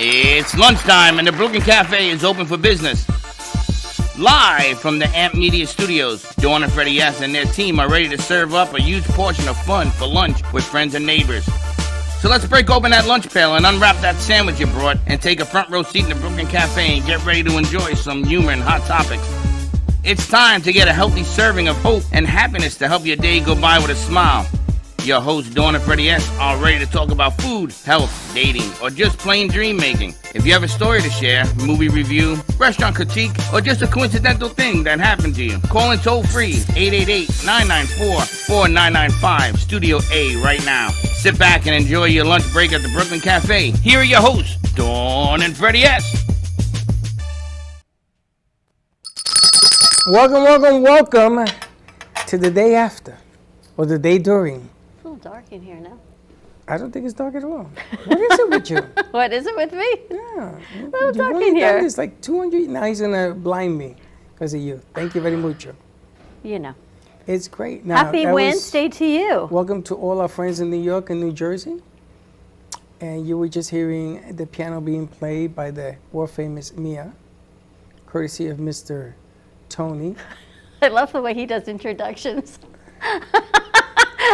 It's lunchtime and the Brooklyn Cafe is open for business. Live from the AMP Media Studios, Dawn and Freddie S. and their team are ready to serve up a huge portion of fun for lunch with friends and neighbors. So let's break open that lunch pail and unwrap that sandwich you brought and take a front row seat in the Brooklyn Cafe and get ready to enjoy some humor and hot topics. It's time to get a healthy serving of hope and happiness to help your day go by with a smile. Your hosts, Dawn and Freddie S., are ready to talk about food, health, dating, or just plain dream making. If you have a story to share, movie review, restaurant critique, or just a coincidental thing that happened to you, call in toll free 888-994-4995, Studio A right now. Sit back and enjoy your lunch break at the Brooklyn Cafe. Here are your hosts, Dawn and Freddie S. Welcome to the day after, or the day during. It's a little dark in here now. I don't think it's dark at all. What is it with you? What is it with me? Yeah. A little dark in here. It's like 200. Now he's going to blind me because of you. Thank you very much. You know. It's great. Now, Happy Wednesday to you. Welcome to all our friends in New York and New Jersey. And you were just hearing the piano being played by the world-famous Mia, courtesy of Mr. Tony. I love the way he does introductions.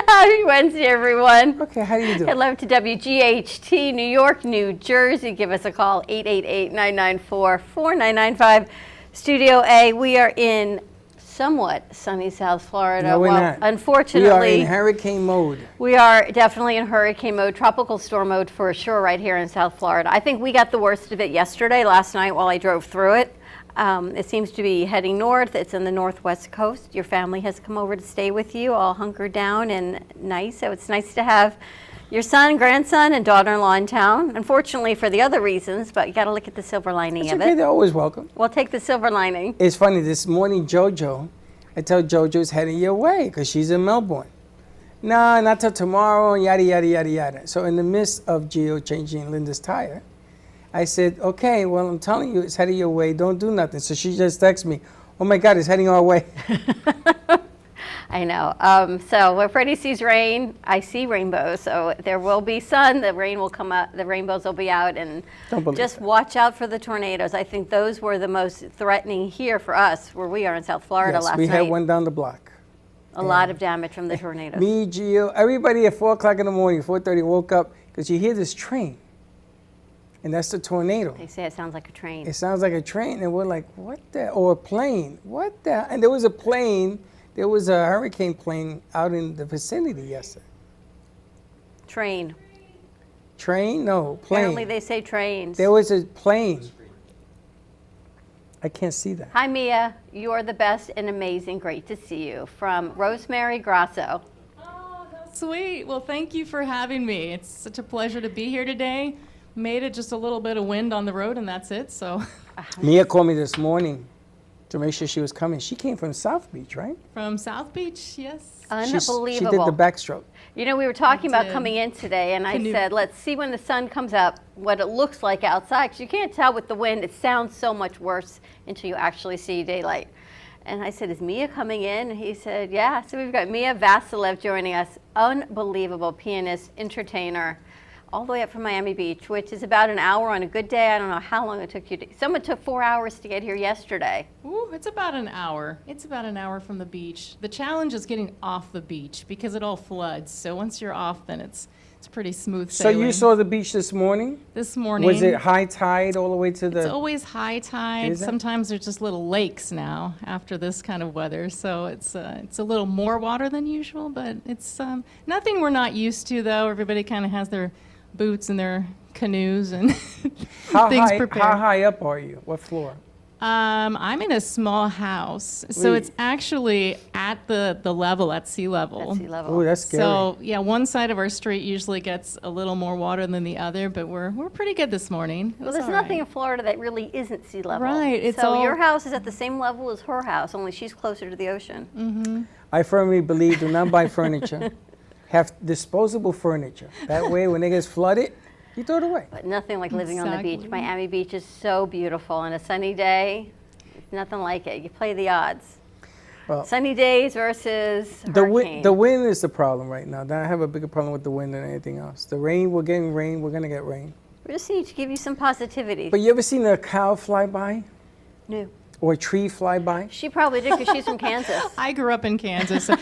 Happy Wednesday, everyone. Okay, how do you do? Hello to WGHT, New York, New Jersey. Give us a call, 888-994-4995. Studio A. We are in somewhat sunny South Florida. No, we're not. Unfortunately, we are in hurricane mode. We are definitely in hurricane mode, tropical storm mode for sure right here in South Florida. I think we got the worst of it last night while I drove through it. It seems to be heading north. It's in the northwest coast. Your family has come over to stay with you, all hunkered down and nice. So it's nice to have your son, grandson, and daughter-in-law in town. Unfortunately for the other reasons, but you got to look at the silver lining of Okay, it. they're always welcome. We'll take the silver lining. It's funny, this morning JoJo, I tell JoJo's heading your way because she's in Melbourne. No, not till tomorrow, yada, yada, yada, yada. So in the midst of Gio changing Linda's tire, I said, okay, well, I'm telling you, it's heading your way. Don't do nothing. So she just texted me, oh, my God, it's heading our way. I know. So when Freddie sees rain, I see rainbows. So there will be sun. The rain will come out. The rainbows will be out. And just watch out for the tornadoes. I think those were the most threatening here for us, where we are in South Florida last night. We had one down the block. A lot of damage from the tornadoes. Me, Gio, everybody at 4 o'clock in the morning, 4:30, woke up because you hear this train. And that's the tornado. They say it sounds like a train. It sounds like a train, and we're like, what the? Or a plane. What the? And there was a plane, there was a hurricane plane out in the vicinity yesterday. Train. Train? No, plane. Apparently they say trains. There was a plane. I can't see that. Hi, Mia. You're the best and amazing. Great to see you. From Rosemary Grasso. Oh, that's sweet. Well, thank you for having me. It's such a pleasure to be here today. Made it just a little bit of wind on the road, and that's it. So, Mia called me this morning to make sure she was coming. She came from South Beach, right? From South Beach, yes. Unbelievable. She did the backstroke. You know, we were talking about coming in today, and I said, let's see when the sun comes up what it looks like outside, because you can't tell with the wind. It sounds so much worse until you actually see daylight. And I said, is Mia coming in? And he said, yeah. So we've got Mia Vasilev joining us, unbelievable pianist, entertainer, all the way up from Miami Beach, which is about an hour on a good day. I don't know how long it took you. Someone took 4 hours to get here yesterday. Ooh, it's about an hour. It's about an hour from the beach. The challenge is getting off the beach because it all floods. So once you're off, then it's pretty smooth sailing. So you saw the beach this morning? This morning. Was it high tide all the way to the... It's always high tide. Is it? Sometimes there's just little lakes now after this kind of weather. So it's a little more water than usual, but it's nothing we're not used to, though. Everybody kind of has their boots and their canoes and things prepared. How high up are you? What floor? I'm in a small house, so it's actually at the level, at sea level. At sea level. Oh, that's scary. So yeah, one side of our street usually gets a little more water than the other, but we're pretty good this morning. Well, there's nothing in Florida that really isn't sea level. Right. It's so all your house is at the same level as her house, only she's closer to the ocean. Mm-hmm. I firmly believe do not buy furniture. Have disposable furniture. That way, when it gets flooded, you throw it away. But nothing like living on the beach. Exactly. Miami Beach is so beautiful. On a sunny day, it's nothing like it. You play the odds. Well, Sunny days versus the hurricane. wind is the problem right now. I have a bigger problem with the wind than anything else. The rain, we're getting rain. We're going to get rain. We just need to give you some positivity. But you ever seen a cow fly by? No. Or a tree fly by? She probably did because she's from Kansas. I grew up in Kansas. So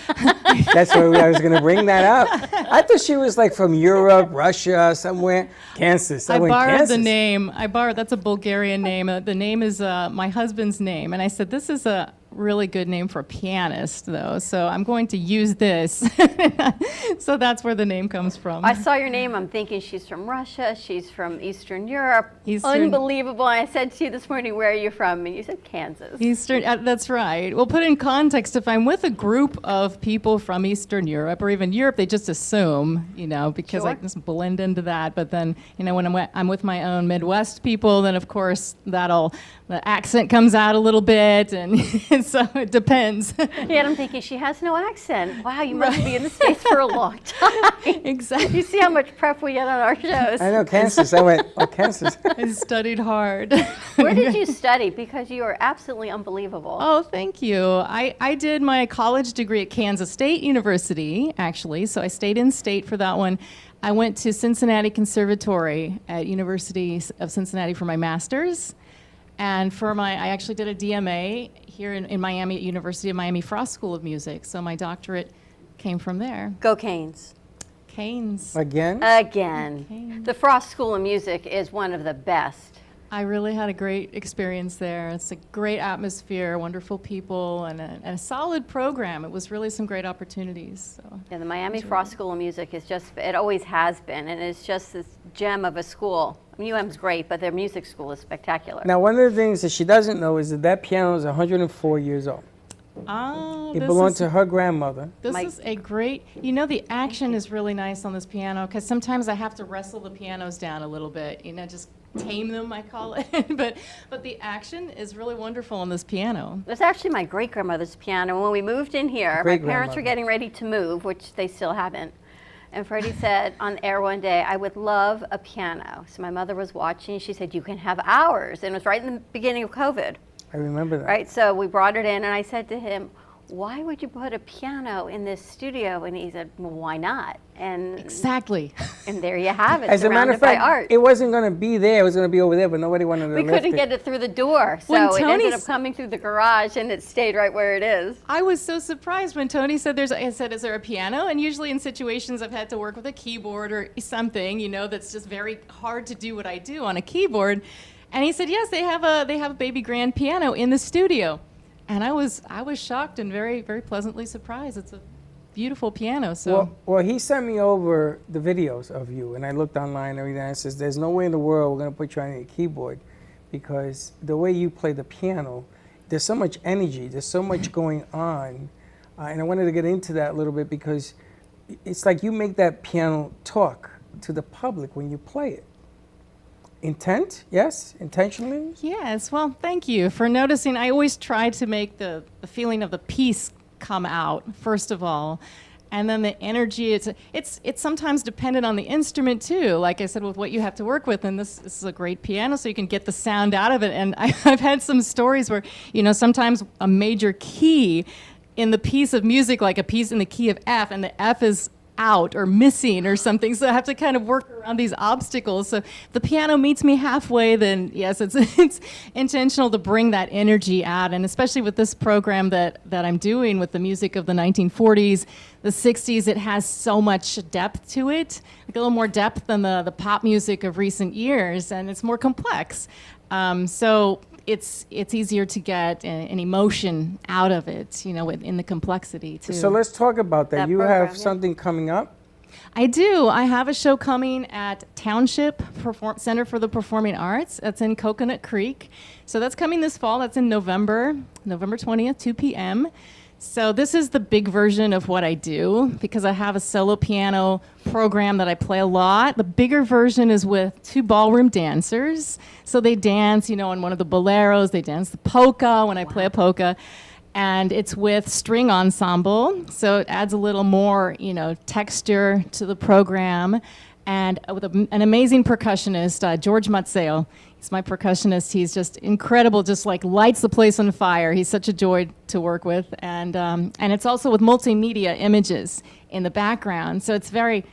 That's why I was going to bring that up. I thought she was like from Europe, Russia, somewhere. Kansas. I went borrowed Kansas. the name. That's a Bulgarian name. The name is my husband's name. And I said, this is a really good name for a pianist, though. So I'm going to use this. So that's where the name comes from. I saw your name. I'm thinking she's from Russia. She's from Eastern Europe. Eastern- Unbelievable. I said to you this morning, where are you from? And you said Kansas. Eastern, that's right. Well, put in context, if I'm with a group of people from Eastern Europe or even Europe, they just assume, because I Sure. just blend into that. But then, when I'm with my own Midwest people, then of course the accent comes out a little bit, and so it depends. Yet I'm thinking, she has no accent. Wow, you must be in the States for a long time. Exactly. You see how much prep we get on our shows. I know, Kansas. I went, oh, Kansas. I studied hard. Where did you study? Because you are absolutely unbelievable. Oh, thank you. I did my college degree at Kansas State University, actually, so I stayed in state for that one. I went to Cincinnati Conservatory at University of Cincinnati for my master's, and I actually did a DMA here in Miami at University of Miami Frost School of Music, so my doctorate came from there. Go Canes. Canes. Again? Again. Canes. The Frost School of Music is one of the best. I really had a great experience there. It's a great atmosphere, wonderful people, and a solid program. It was really some great opportunities. So. Yeah, the Miami Frost School of Music is it always has been, and it's just this gem of a school. I mean, UM's great, but their music school is spectacular. Now, one of the things that she doesn't know is that piano is 104 years old. Oh, It this belonged is- to her grandmother. This Mike. is a great, the action is really nice on this piano because sometimes I have to wrestle the pianos down a little bit, just tame them, I call it. but the action is really wonderful on this piano. It's actually my great-grandmother's piano. When we moved in here, my parents Great-grandmother. were getting ready to move, which they still haven't. And Freddie said on air one day, I would love a piano. So my mother was watching. She said, you can have ours. And it was right in the beginning of COVID. I remember that. Right, so we brought it in, and I said to him, why would you put a piano in this studio? And he said, well, why not? And Exactly. and there you have it, As a matter surrounded of by fact, art. it wasn't going to be there. It was going to be over there, but nobody wanted to We lift couldn't it. get it through the door, When so it ended Tony's- up coming through the garage, and it stayed right where it is. I was so surprised when Tony said I said, is there a piano? And usually in situations I've had to work with a keyboard or something, that's just very hard to do what I do on a keyboard. And he said, yes, they have a baby grand piano in the studio. And I was shocked and very, very pleasantly surprised. It's a beautiful piano. So Well, he sent me over the videos of you, and I looked online and everything. And it says, there's no way in the world we're going to put you on a keyboard because the way you play the piano, there's so much energy, there's so much going on. And I wanted to get into that a little bit because it's like you make that piano talk to the public when you play it. Intent? Yes? Intentionally? yes, well, thank you for noticing. I always try to make the feeling of the piece come out, first of all. And then the energy, it's sometimes dependent on the instrument too. Like I said, with what you have to work with, and this is a great piano, so you can get the sound out of it. And I've had some stories where, sometimes a major key in the piece of music, like a piece in the key of F, and the F is out or missing or something, so I have to kind of work around these obstacles. So if the piano meets me halfway, then yes, it's intentional to bring that energy out, and especially with this program that I'm doing with the music of the 1940s, the 60s, it has so much depth to it, like a little more depth than the pop music of recent years, and it's more complex. So it's easier to get an emotion out of it, in the complexity too. So let's talk about that. That You program, have yeah. something coming up. I do. I have a show coming at Township Center for the Performing Arts. That's in Coconut Creek. So that's coming this fall. That's in November 20th, 2 p.m. So this is the big version of what I do because I have a solo piano program that I play a lot. The bigger version is with 2 ballroom dancers. So they dance, on one of the boleros. They dance the polka when I play a polka. And it's with string ensemble, so it adds a little more, texture to the program. And with an amazing percussionist, George Mazzeo. He's my percussionist. He's just incredible, just like lights the place on fire. He's such a joy to work with. And it's also with multimedia images in the background. So it's very,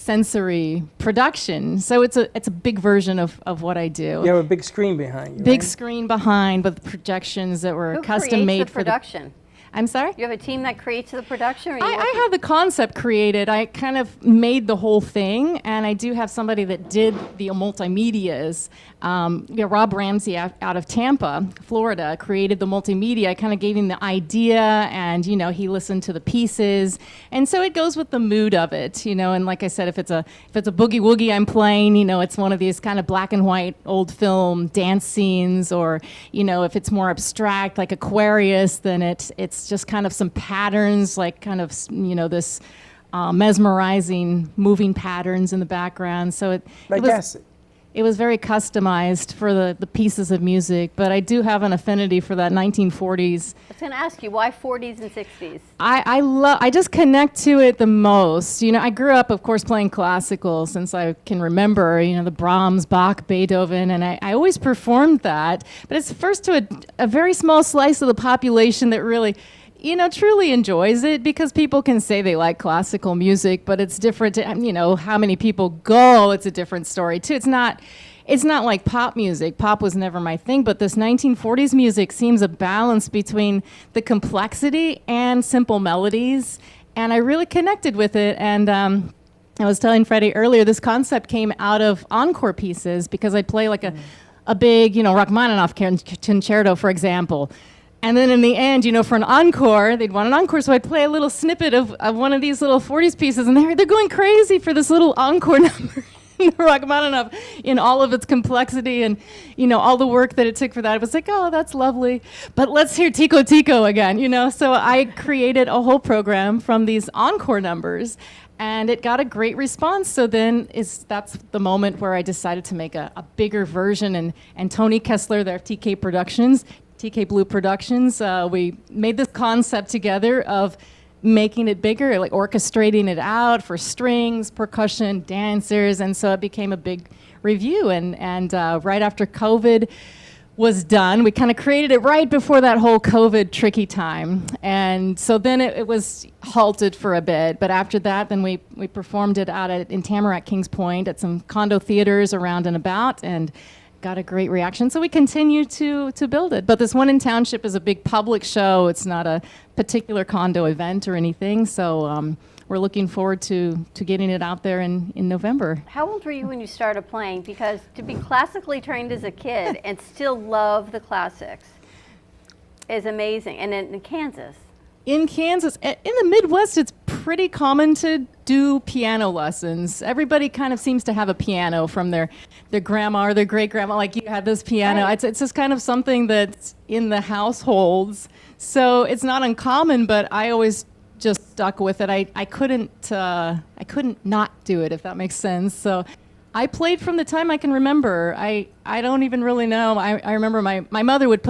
sensory production. So it's a big version of what I do. You have a big screen behind you. Big right? screen behind with projections that were Who custom made creates the for production? I'm sorry? You have a team that creates the production? Or you I work have the concept created. I kind of made the whole thing, and I do have somebody that did the multimedias. Rob Ramsey out of Tampa, Florida, created the multimedia. I kind of gave him the idea, and he listened to the pieces, and so it goes with the mood of it. And like I said, if it's a boogie woogie I'm playing, it's one of these kind of black and white old film dance scenes, or if it's more abstract like Aquarius, then it's just kind of some patterns, like kind of this mesmerizing moving patterns in the background. So it was very customized for the pieces of music, but I do have an affinity for that 1940s. I was going to ask you, why 40s and 60s? I just connect to it the most. I grew up, of course, playing classical since I can remember, the Brahms, Bach, Beethoven, and I always performed that. But it's first to a very small slice of the population that really, truly enjoys it, because people can say they like classical music, but it's different to, how many people go, it's a different story too. It's not like pop music. Pop was never my thing, but this 1940s music seems a balance between the complexity and simple melodies, and I really connected with it. And I was telling Freddie earlier, this concept came out of encore pieces, because I play like a big, Rachmaninoff concerto, for example. And then in the end, for an encore, they'd want an encore, so I'd play a little snippet of one of these little 40s pieces, and they're going crazy for this little encore number. Rachmaninoff in all of its complexity and, all the work that it took for that. It was like, oh, that's lovely, but let's hear Tico Tico again, So I created a whole program from these encore numbers, and it got a great response. So then that's the moment where I decided to make a bigger version, and Tony Kessler, there, TK Productions, TK Blue Productions, we made this concept together of making it bigger, like orchestrating it out for strings, percussion, dancers, and so it became a big review. And right after COVID was done, we kind of created it right before that whole COVID tricky time, and so then it was halted for a bit. But after that, then we performed it out in Tamarack, Kings Point, at some condo theaters around and about, and got a great reaction. So we continue to build it. But this one in Township is a big public show. It's not a particular condo event or anything. So we're looking forward to getting it out there in November. How old were you when you started playing? Because to be classically trained as a kid and still love the classics is amazing. And in Kansas. In Kansas, in the Midwest, it's pretty common to do piano lessons. Everybody kind of seems to have a piano from their grandma or their great-grandma. Like, you had this piano. Right. It's just kind of something that's in the households. So it's not uncommon, but I always just stuck with it. I couldn't not do it, if that makes sense. So I played from the time I can remember. I don't even really know. I remember my mother would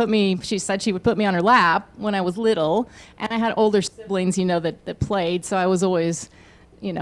she said she would put me on her lap when I was little, and I had older siblings, that played, so I was always,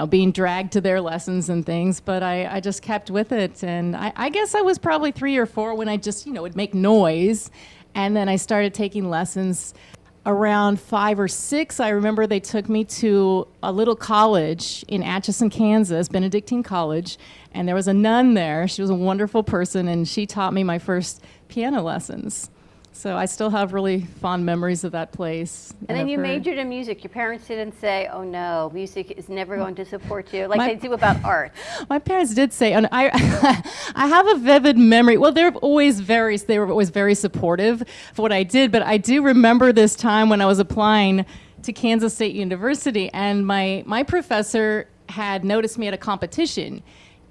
being dragged to their lessons and things, but I just kept with it. And I guess I was probably 3 or 4 when I just, would make noise, and then I started taking lessons. Around 5 or 6, I remember they took me to a little college in Atchison, Kansas, Benedictine College, and there was a nun there. She was a wonderful person, and she taught me my first piano lessons. So I still have really fond memories of that place. And then you majored in music. Your parents didn't say, oh no, music is never going to support you, like they do about art. My parents did say, and I have a vivid memory. Well, they were always very supportive of what I did, but I do remember this time when I was applying to Kansas State University, and my professor had noticed me at a competition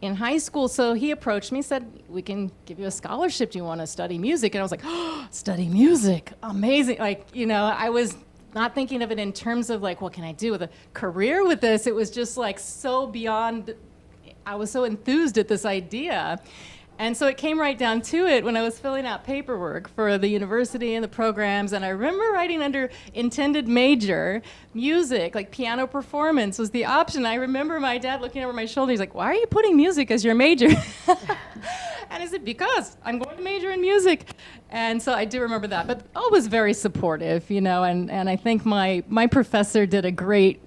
in high school, so he approached me, said, we can give you a scholarship. Do you want to study music? And I was like, oh, study music, amazing. I was not thinking of it in terms of what can I do with a career with this? It was just so beyond, I was so enthused at this idea. And so it came right down to it when I was filling out paperwork for the university and the programs, and I remember writing under intended major, music, like piano performance was the option. I remember my dad looking over my shoulder, he's like, why are you putting music as your major? And I said, because I'm going to major in music. And so I do remember that, but I was very supportive, and I think my professor did a great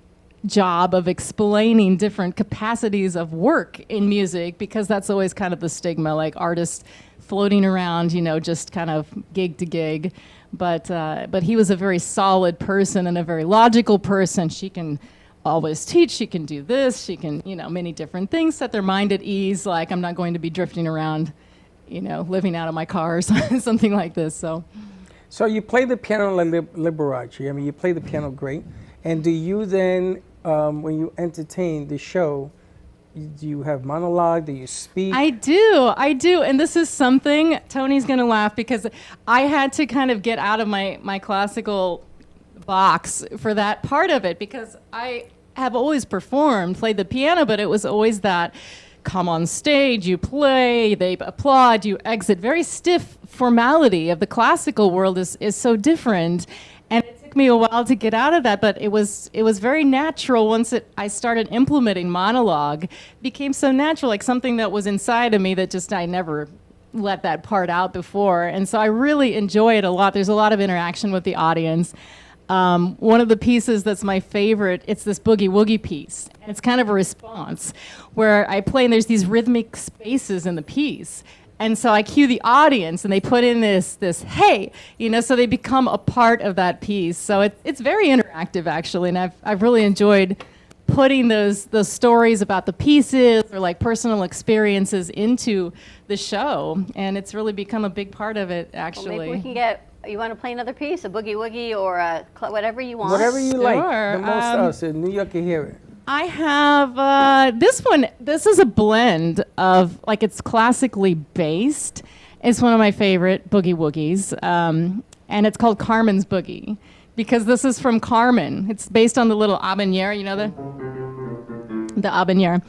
job of explaining different capacities of work in music, because that's always kind of the stigma, like artists floating around, just kind of gig to gig. But he was a very solid person and a very logical person. She can always teach, she can do this, she can, many different things, set their mind at ease, like I'm not going to be drifting around, living out of my car or something like this. So you play the piano like Liberace. I mean, you play the piano great. And do you then, when you entertain the show, do you have monologue? Do you speak? I do. And this is something, Tony's going to laugh, because I had to kind of get out of my classical box for that part of it, because I have always played the piano, but it was always that come on stage, you play, they applaud, you exit. Very stiff formality of the classical world is so different. And it took me a while to get out of that, but it was very natural once I started implementing monologue. It became so natural, like something that was inside of me that just I never let that part out before. And so I really enjoy it a lot. There's a lot of interaction with the audience. One of the pieces that's my favorite, it's this boogie woogie piece. And it's kind of a response where I play and there's these rhythmic spaces in the piece. And so I cue the audience and they put in this hey, so they become a part of that piece. So it's very interactive actually, and I've really enjoyed putting those stories about the pieces or like personal experiences into the show, and it's really become a big part of it actually. Well, maybe we can you want to play another piece, a boogie woogie or whatever you want? Whatever you like Sure. the most, so New York can hear it. I have this one. This is a blend of, like, it's classically based. It's one of my favorite boogie woogies, and it's called Carmen's Boogie, because this is from Carmen. It's based on the little habanero, the habanero.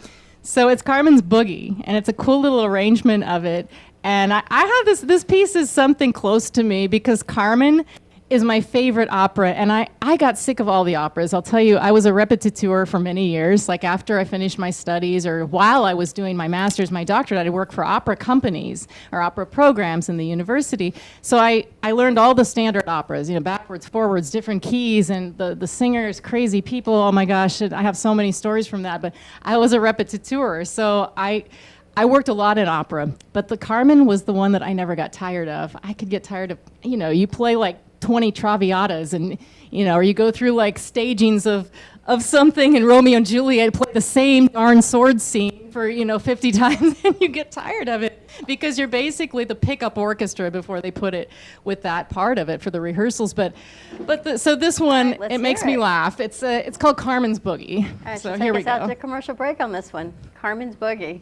So it's Carmen's Boogie, and it's a cool little arrangement of it. And I have this piece is something close to me because Carmen is my favorite opera, and I got sick of all the operas. I'll tell you, I was a repetiteur for many years. Like after I finished my studies or while I was doing my master's, my doctorate, I worked for opera companies or opera programs in the university. So I learned all the standard operas, backwards, forwards, different keys, and the singers, crazy people. Oh my gosh, I have so many stories from that. But I was a repetiteur, so I worked a lot in opera, but the Carmen was the one that I never got tired of. I could get tired of, you play like 20 Traviatas and, or you go through like stagings of something, and Romeo and Juliet play the same darn sword scene for, 50 times, and you get tired of it because you're basically the pickup orchestra before they put it with that part of it for the rehearsals. So this one, right, it makes me laugh. It's called Carmen's Boogie. All right, So so here we take us out go. to commercial break on this one. Carmen's Boogie.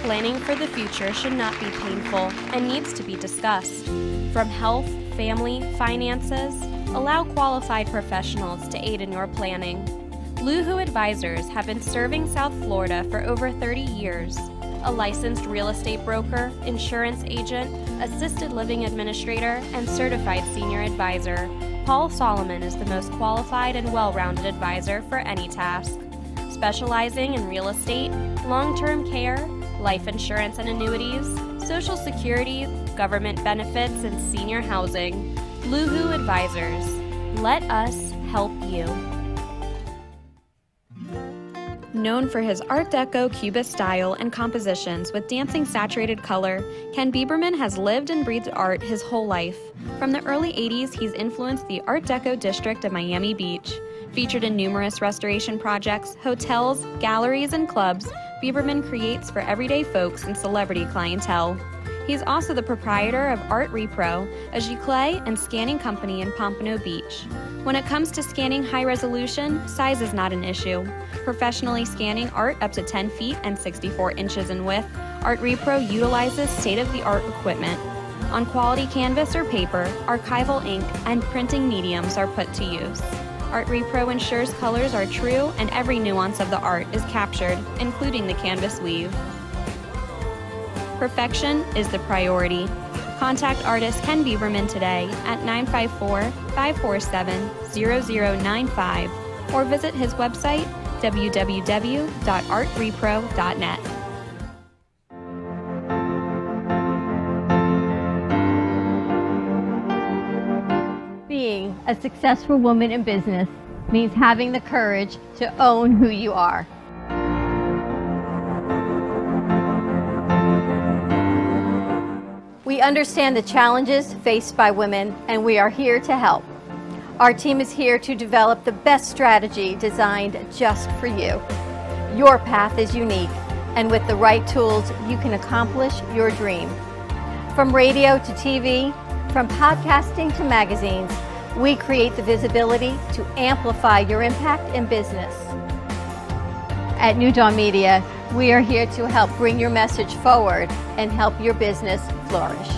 Planning for the future should not be painful and needs to be discussed. From health, family, finances, allow qualified professionals to aid in your planning. Luhu Advisors have been serving South Florida for over 30 years. A licensed real estate broker, insurance agent, assisted living administrator, and certified senior advisor, Paul Solomon is the most qualified and well-rounded advisor for any task. Specializing in real estate, long-term care, life insurance and annuities, Social Security, government benefits, and senior housing. Luhu Advisors. Let us help you. Known for his Art Deco Cubist style and compositions with dancing saturated color, Ken Bieberman has lived and breathed art his whole life. From the early 80s, he's influenced the Art Deco district of Miami Beach. Featured in numerous restoration projects, hotels, galleries, and clubs, Bieberman creates for everyday folks and celebrity clientele. He's also the proprietor of Art Repro, a giclée and scanning company in Pompano Beach. When it comes to scanning high resolution, size is not an issue. Professionally scanning art up to 10 feet and 64 inches in width, Art Repro utilizes state-of-the-art equipment. On quality canvas or paper, archival ink and printing mediums are put to use. Art Repro ensures colors are true and every nuance of the art is captured, including the canvas weave. Perfection is the priority. Contact artist Ken Bieberman today at 954-547-0095 or visit his website www.artrepro.net. Being a successful woman in business means having the courage to own who you are. We understand the challenges faced by women, and we are here to help. Our team is here to develop the best strategy designed just for you. Your path is unique, and with the right tools, you can accomplish your dream. From radio to TV, from podcasting to magazines, we create the visibility to amplify your impact in business. At New Dawn Media, we are here to help bring your message forward and help your business flourish.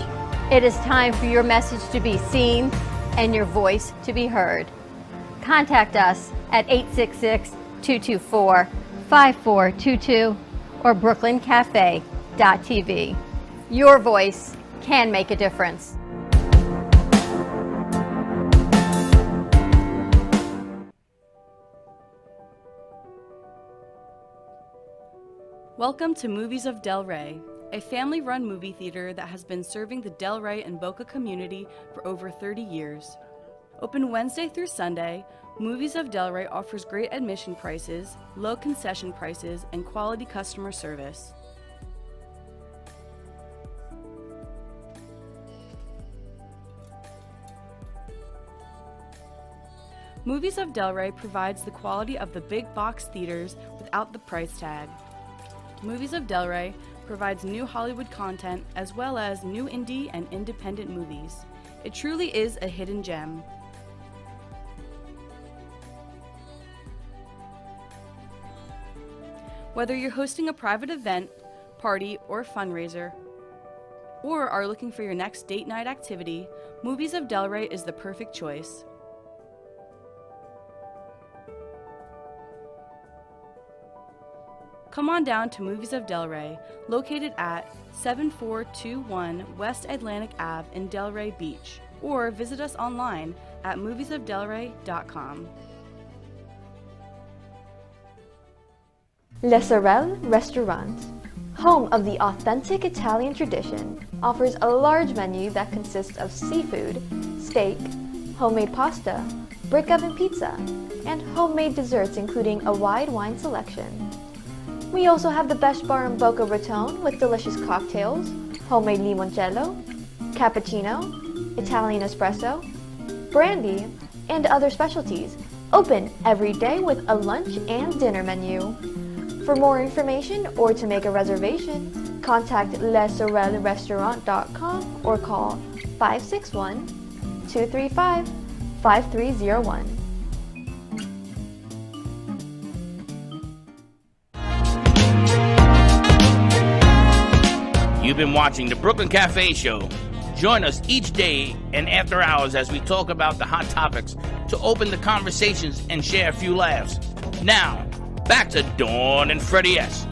It is time for your message to be seen and your voice to be heard. Contact us at 866-224-5422 or brooklyncafe.tv. Your voice can make a difference. Welcome to Movies of Delray, a family-run movie theater that has been serving the Delray and Boca community for over 30 years. Open Wednesday through Sunday, Movies of Delray offers great admission prices, low concession prices, and quality customer service. Movies of Delray provides the quality of the big box theaters without the price tag. Movies of Delray provides new Hollywood content as well as new indie and independent movies. It truly is a hidden gem. Whether you're hosting a private event, party, or fundraiser, or are looking for your next date night activity, Movies of Delray is the perfect choice. Come on down to Movies of Delray, located at 7421 West Atlantic Ave in Delray Beach, or visit us online at moviesofdelray.com. Le Sorel Restaurant, home of the authentic Italian tradition, offers a large menu that consists of seafood, steak, homemade pasta, brick oven pizza, and homemade desserts including a wide wine selection. We also have the best bar in Boca Raton with delicious cocktails, homemade limoncello, cappuccino, Italian espresso, brandy, and other specialties. Open every day with a lunch and dinner menu. For more information or to make a reservation, contact lesorelrestaurant.com or call 561-235-5301. You've been watching the Brooklyn Cafe Show. Join us each day and after hours as we talk about the hot topics to open the conversations and share a few laughs. Now, back to Dawn and Freddie S.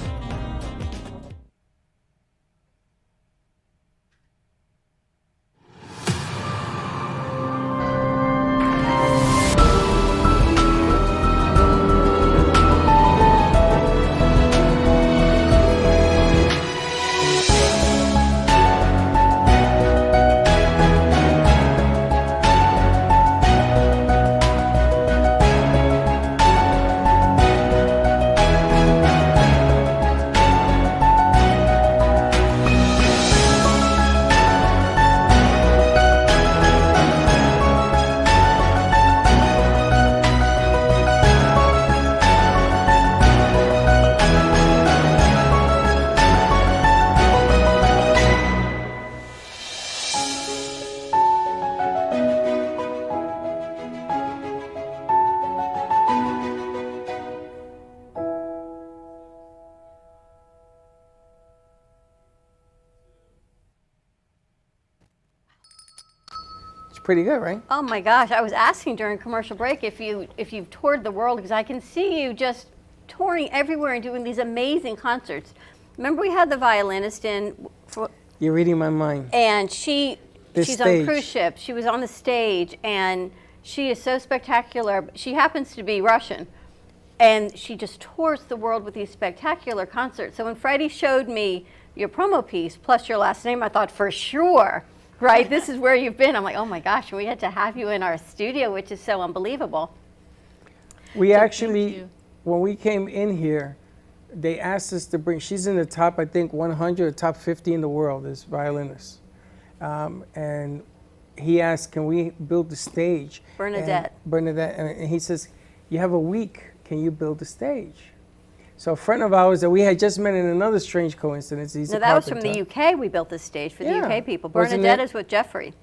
Pretty good, right? Oh my gosh, I was asking during commercial break if you've toured the world, because I can see you just touring everywhere and doing these amazing concerts. Remember we had the violinist in for, You're reading my mind. and she's This on stage. cruise ship. She was on the stage and she is so spectacular. She happens to be Russian. And she just tours the world with these spectacular concerts. So when Freddie showed me your promo piece plus your last name, I thought for sure, right, this is where you've been. I'm like, oh my gosh, we had to have you in our studio, which is so unbelievable. We Thank actually, you. when we came in here, they asked us to bring, she's in the top, I think, 100 or top 50 in the world as violinist. And he asked, can we build the stage? Bernadette. And he says, you have a week, can you build the stage? So a friend of ours that we had just met in another strange coincidence, he's No, a that was from carpenter. the UK. We built this stage for Yeah. the UK people. Wasn't Bernadette it? is with Jeffrey.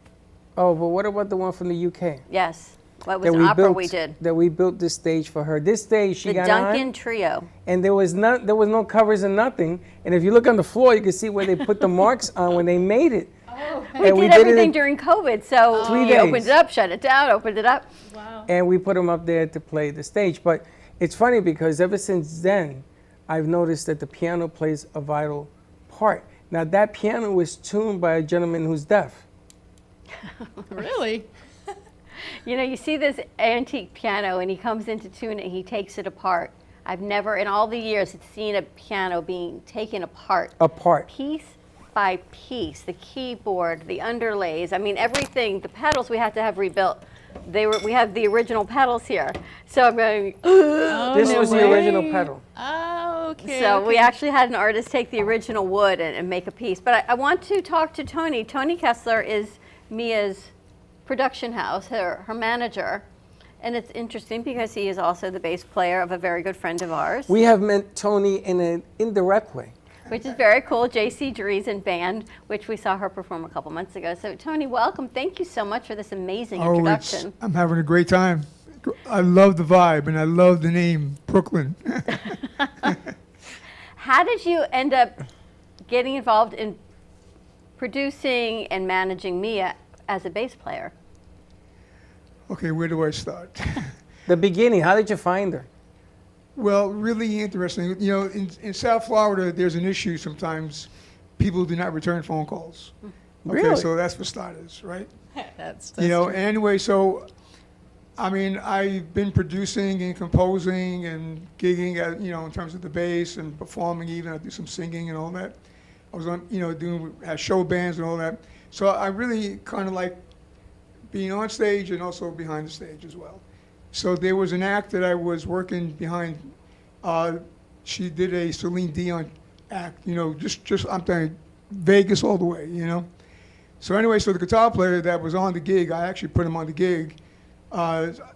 Oh, but what about the one from the UK? Yes. What was an opera we did? That we built this stage for her. This stage she The got Duncan on, Trio. and there was no covers and nothing. And if you look on the floor, you can see where they put the marks on when they made it. We And did did it everything in during COVID, so 3 we days. opened it up, shut it down, opened it up. Wow. And we put them up there to play the stage. But it's funny because ever since then, I've noticed that the piano plays a vital part. Now that piano was tuned by a gentleman who's deaf. Really? You know, you see this antique piano and he comes in to tune it, he takes it apart. I've never, in all the years, seen a piano being taken apart. Apart. Piece by piece, the keyboard, the underlays, I mean everything, the pedals we had to have rebuilt. We have the original pedals here. So I'm going, Oh, This no was the way. original pedal. Oh, okay. so we okay. actually had an artist take the original wood and make a piece. But I want to talk to Tony. Tony Kessler is Mia's production house, her manager. And it's interesting because he is also the bass player of a very good friend of ours, We have met Tony in an indirect way. which is very cool, JC Dreesen Band, which we saw her perform a couple months ago. So Tony, welcome. Thank you so much for this amazing introduction. I'm having a great time. I love the vibe and I love the name Brooklyn. How did you end up getting involved in producing and managing Mia as a bass player? Okay, where do I start? The beginning, how did you find her? Well, really interesting. You know, in South Florida, there's an issue sometimes. People do not return phone calls. Okay, Really? so that's for starters, right? That's You know, true. anyway, so, I mean, I've been producing and composing and gigging at, you know, in terms of the bass and performing even. I do some singing and all that. I was on, you know, had show bands and all that. So I really kind of like being on stage and also behind the stage as well. So there was an act that I was working behind. she did a Celine Dion act, just I'm telling you, Vegas all the way, So anyway, so the guitar player that was on the gig, I actually put him on the gig.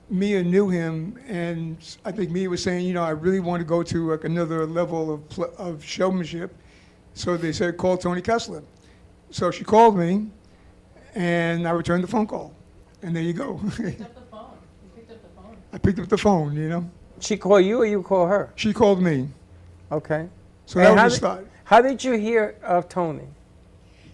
Mia knew him, and I think Mia was saying, I really want to go to like another level of showmanship. So they said, call Tony Kessler. So she called me, and I returned the phone call. And there you go. Picked up the phone. You picked up the phone. I picked up the phone, She called you or you call her? She called me. Okay. So And that was the start. How did you hear of Tony?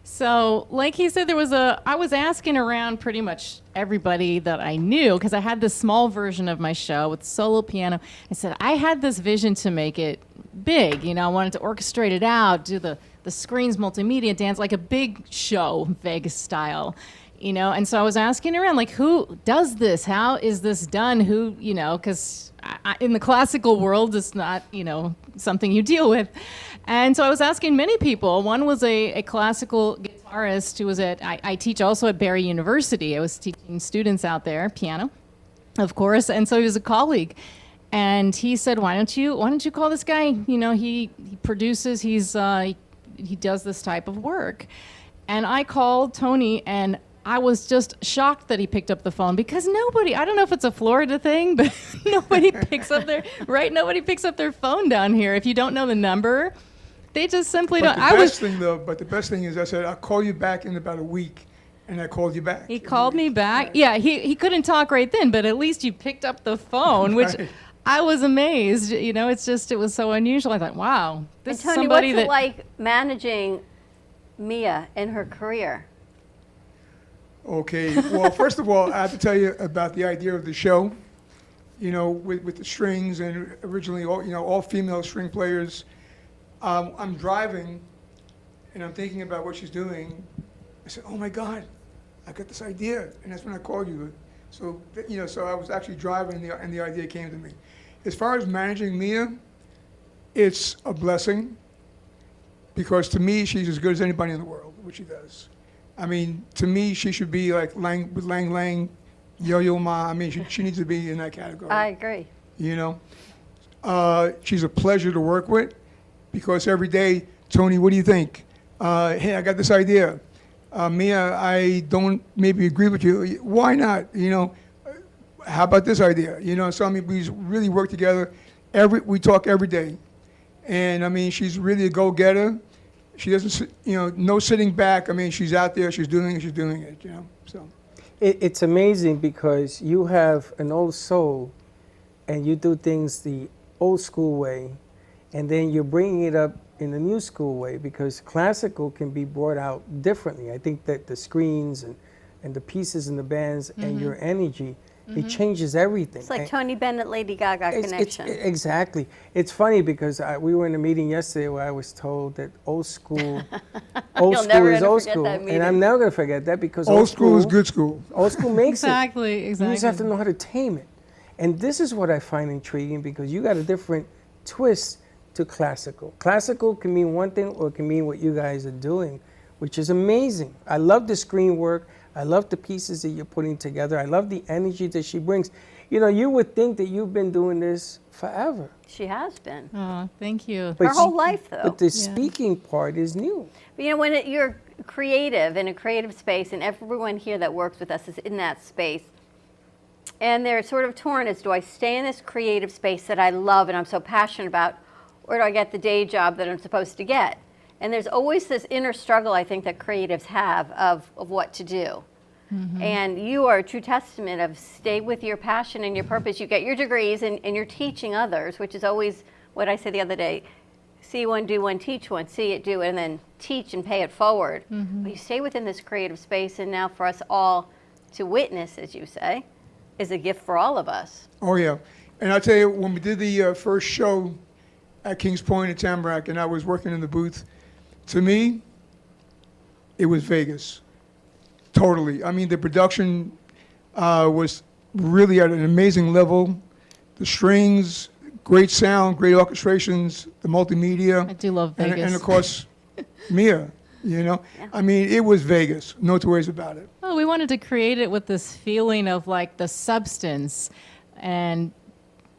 So, like he said, I was asking around pretty much everybody that I knew, because I had this small version of my show with solo piano. I said, I had this vision to make it big. I wanted to orchestrate it out, do the screens, multimedia, dance, like a big show, Vegas style. And so I was asking around, like, who does this? How is this done? Who, because in the classical world, it's not, something you deal with. And so I was asking many people. One was a classical guitarist who was I teach also at Barry University. I was teaching students out there, piano, of course. And so he was a colleague. And he said, why don't you call this guy? He produces, he does this type of work. And I called Tony, and I was just shocked that he picked up the phone, because I don't know if it's a Florida thing, but nobody picks up their phone down here. If you don't know the number, they just simply don't. But the best thing is I said, I'll call you back in about a week, and I called you back. He called me back. Yeah, he couldn't talk right then, but at least you picked up the phone, which Right. I was amazed. It was so unusual. I thought, wow, this And is Tony, somebody what's it that. like managing Mia in her career? Okay. Well, first of all, I have to tell you about the idea of the show. With the strings, and originally all female string players. I'm driving, and I'm thinking about what she's doing. I said, "Oh my God, I got this idea," and that's when I called you. So so I was actually driving, and the idea came to me. As far as managing Mia, it's a blessing, because to me she's as good as anybody in the world, what she does. I mean, to me, she should be like with Lang Lang, Yo-Yo Ma. I mean, she needs to be in that category. I agree. She's a pleasure to work with, because every day, Tony, what do you think? Hey, I got this idea. Mia, I don't maybe agree with you. Why not? How about this idea? So I mean, we really work together. We talk every day. And I mean, she's really a go-getter. She doesn't, no sitting back. I mean, she's out there, she's doing it, so. It's amazing because you have an old soul and you do things the old school way, and then you're bringing it up in the new school way, because classical can be brought out differently. I think that the screens and the pieces and the bands and your energy, it changes everything. It's like Tony Bennett, Lady Gaga connection. Exactly. It's funny because we were in a meeting yesterday where I was told that old school is never old gonna forget school. that And meeting. I'm never going to forget that, because Old school is good school. Old school makes Exactly. it. You just have to know how to tame it. And this is what I find intriguing, because you got a different twist to classical. Classical can mean one thing, or it can mean what you guys are doing, which is amazing. I love the screen work. I love the pieces that you're putting together. I love the energy that she brings. You would think that you've been doing this forever. She has been. Oh, thank you. But Her whole life, though. But the speaking part is new. But when you're creative in a creative space, and everyone here that works with us is in that space, and they're sort of torn as, do I stay in this creative space that I love and I'm so passionate about, or do I get the day job that I'm supposed to get? And there's always this inner struggle, I think, that creatives have of what to do. And you are a true testament of stay with your passion and your purpose. You get your degrees and you're teaching others, which is always what I said the other day. See one, do one, teach one, see it, do it, and then teach and pay it forward. But you stay within this creative space, and now for us all to witness, as you say, is a gift for all of us. Oh, yeah. And I'll tell you, when we did the first show at Kings Point at Tamarack, and I was working in the booth, to me, it was Vegas. Totally. I mean, the production was really at an amazing level. The strings, great sound, great orchestrations, the multimedia. I do love Vegas. And of course, Mia, I mean, it was Vegas. No two ways about it. Oh, we wanted to create it with this feeling of like the substance and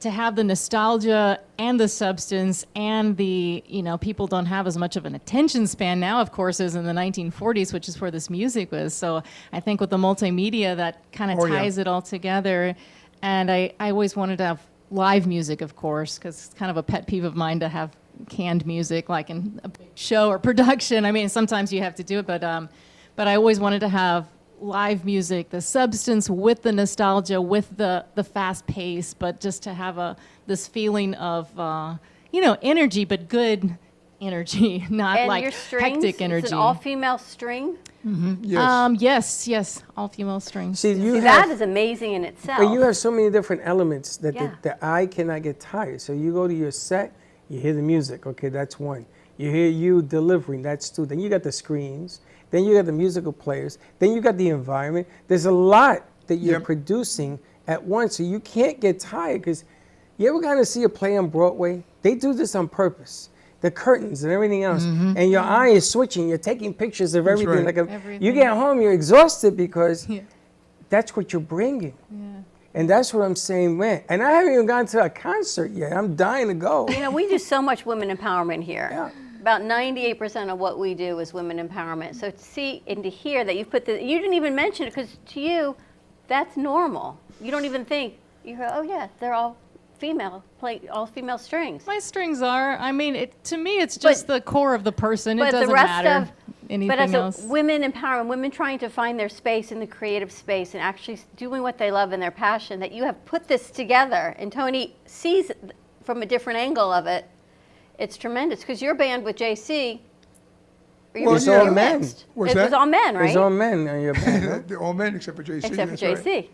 to have the nostalgia and the substance and the, people don't have as much of an attention span now, of course, as in the 1940s, which is where this music was. So I think with the multimedia, that kind of ties it all together. And I always wanted to have live music, of course, because it's kind of a pet peeve of mine to have canned music, like in a big show or production. I mean, sometimes you have to do it, but I always wanted to have live music, the substance with the nostalgia, with the fast pace, but just to have this feeling of, energy, but good energy, not And like your strings, hectic energy. it's an all-female string. Yes. Yes, all female strings. See, you That have, is amazing in itself. but you have so many different elements that Yeah. the eye cannot get tired. So you go to your set, you hear the music. Okay, that's one. You hear you delivering. That's two. Then you got the screens. Then you got the musical players. Then you got the environment. There's a lot that you're Yep. producing at once, so you can't get tired. Because you ever kind of see a play on Broadway? They do this on purpose. The curtains and everything else, and your eye is switching. You're taking pictures of That's everything. right. Like Everything. you get home, you're exhausted because Yeah. that's what you're bringing. Yeah. And that's what I'm saying, man. And I haven't even gone to a concert yet. I'm dying to go. We do so much women empowerment here. Yeah. About 98% of what we do is women empowerment. So to see and to hear that you you didn't even mention it because to you, that's normal. You don't even think, you go, oh yeah, they're all female, play all female strings. My strings are, to me, it's just the core of the person. It But the doesn't rest matter anything but as else. women empowerment, women trying to find their space in the creative space and actually doing what they love and their passion, that you have put this together and Tony sees it from a different angle of it. It's tremendous because your band with JC, Well, It's all you're men. mixed. What's It that? was all men, right? It's all men on your band. Huh? They're all men except for JC. Except for that's right. JC.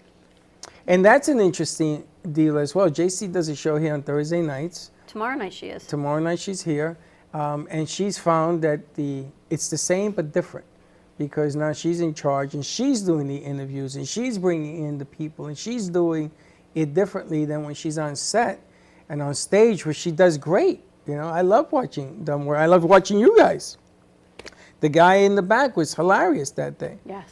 And that's an interesting deal as well. JC does a show here on Thursday nights. Tomorrow night she is. Tomorrow night she's here. And she's found that it's the same but different because now she's in charge and she's doing the interviews and she's bringing in the people and she's doing it differently than when she's on set and on stage, where she does great. I love watching them work. I love watching you guys. The guy in the back was hilarious that day. Yes.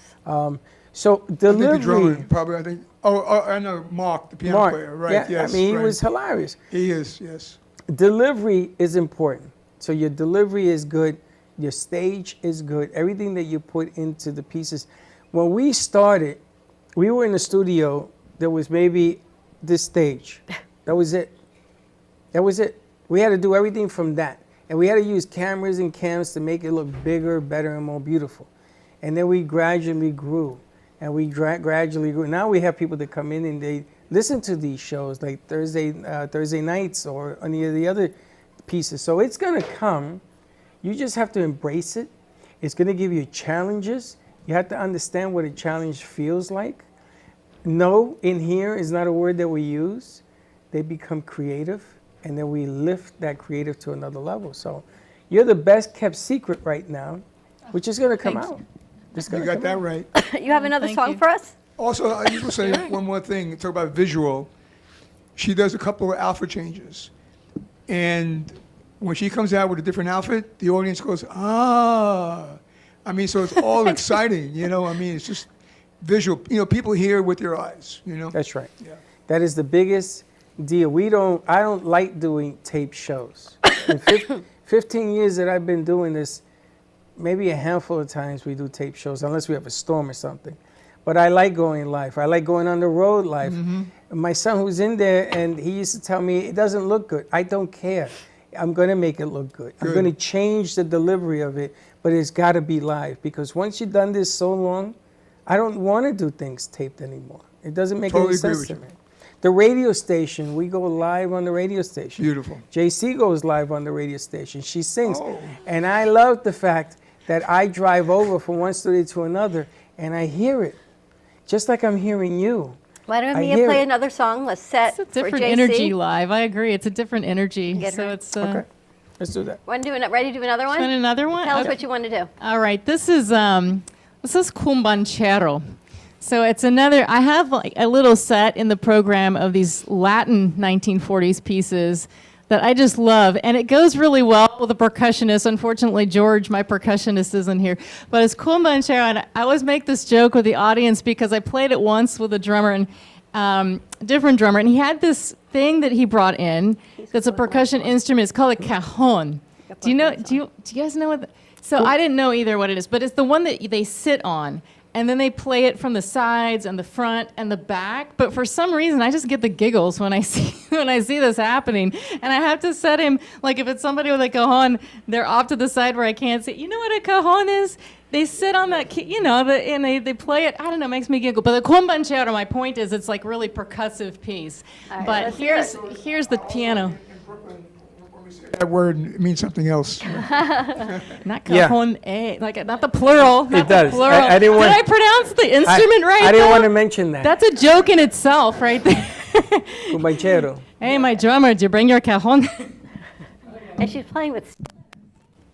So I think delivery. the drummer, probably, I think. I know Mark, the piano Mark, player, right? yeah, Yes. he right. was hilarious. He is, yes. Delivery is important. So your delivery is good, your stage is good, everything that you put into the pieces. When we started, we were in the studio, there was maybe this stage. That was it. That was it. We had to do everything from that. And we had to use cameras and cams to make it look bigger, better, and more beautiful. And then we gradually grew. And we gradually grew. Now we have people that come in and they listen to these shows like Thursday nights or any of the other pieces. So it's going to come. You just have to embrace it. It's going to give you challenges. You have to understand what a challenge feels like. No in here is not a word that we use. They become creative, and then we lift that creative to another level. So you're the best kept secret right now, which is going to come out. It's You gonna got come that out. right. You have another Thank song you. for us? Also, I just want to say one more thing. Talk about visual. She does a couple of outfit changes. And when she comes out with a different outfit, the audience goes, ah. So it's all exciting, it's just visual. People hear with their eyes, That's right. Yeah. That is the biggest deal. I don't like doing tape shows. In 15 years that I've been doing this, maybe a handful of times we do tape shows, unless we have a storm or something. But I like going live. I like going on the road live. My son who's in there, and he used to tell me, it doesn't look good. I don't care. I'm going to make it look good. I'm Good. going to change the delivery of it, but it's got to be live. Because once you've done this so long, I don't want to do things taped anymore. It doesn't make Totally any agree sense with to you. me. The radio station, we go live on the radio station. Beautiful. JC goes live on the radio station. She sings. Oh. And I love the fact that I drive over from one studio to another and I hear it, just like I'm hearing you. Why don't I Mia hear play it. another song? Let's set It's a for different JC. energy live. I agree. It's a different energy. Get So her. it's Okay, let's do that. Ready to do another one? Want another one? Tell us Okay. what you want to do. All right, this is Cumbanchero. So it's another, I have like a little set in the program of these Latin 1940s pieces that I just love. And it goes really well with a percussionist. Unfortunately, George, my percussionist, isn't here. But it's Cumbanchero, and I always make this joke with the audience because I played it once with a drummer, different drummer, and he had this thing that he brought in that's a percussion instrument. It's called a cajon. Do you guys know what? So I didn't know either what it is, but it's the one that they sit on, and then they play it from the sides and the front and the back. But for some reason, I just get the giggles when I see this happening, and I have to set him, like if it's somebody with a cajon, they're off to the side where I can't see. You know what a cajon is? They sit on that, and they play it. I don't know, it makes me giggle. But the combanchero, my point is, it's like really percussive piece. right, But let's hear here's the piano. In Brooklyn, when we say that word, it means something else. Not Yeah. cajon, like not the plural. Not It does. The plural. I didn't want- Did I pronounce the instrument right? I didn't though? want to mention that. That's a joke in itself, right there. Cumbanchero. Hey, my drummer, did you bring your cajon? And she's playing with.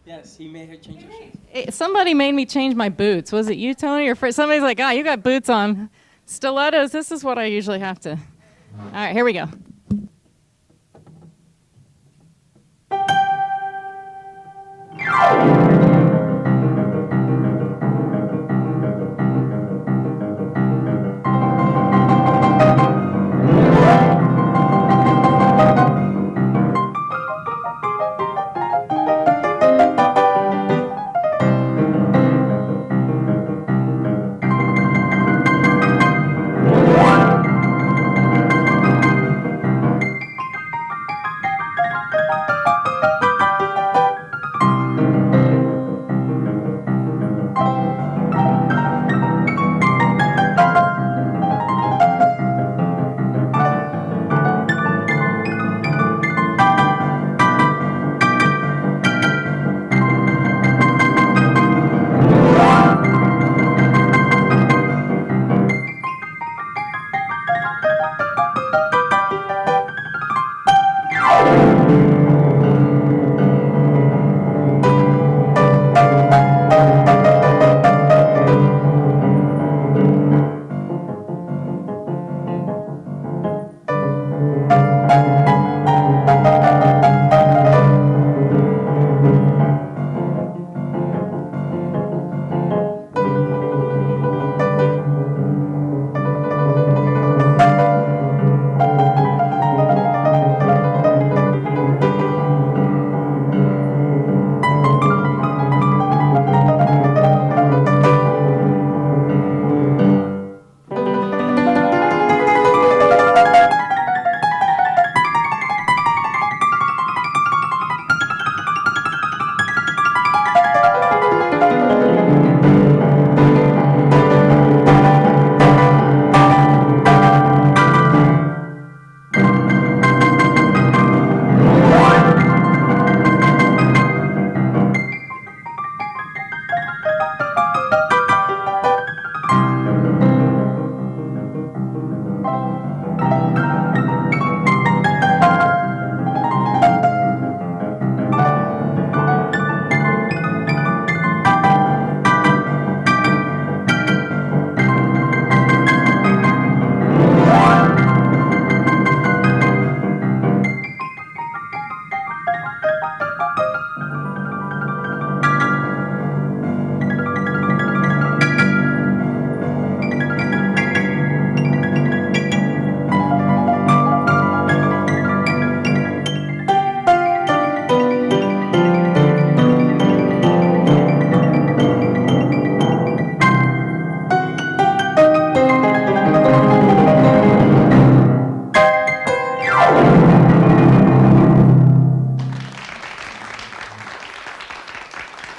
Yes, he made her change her shoes. Somebody made me change my boots. Was it you, Tony? Or somebody's like, you got boots on. Stilettos, this is what I usually have to. All right, here we go.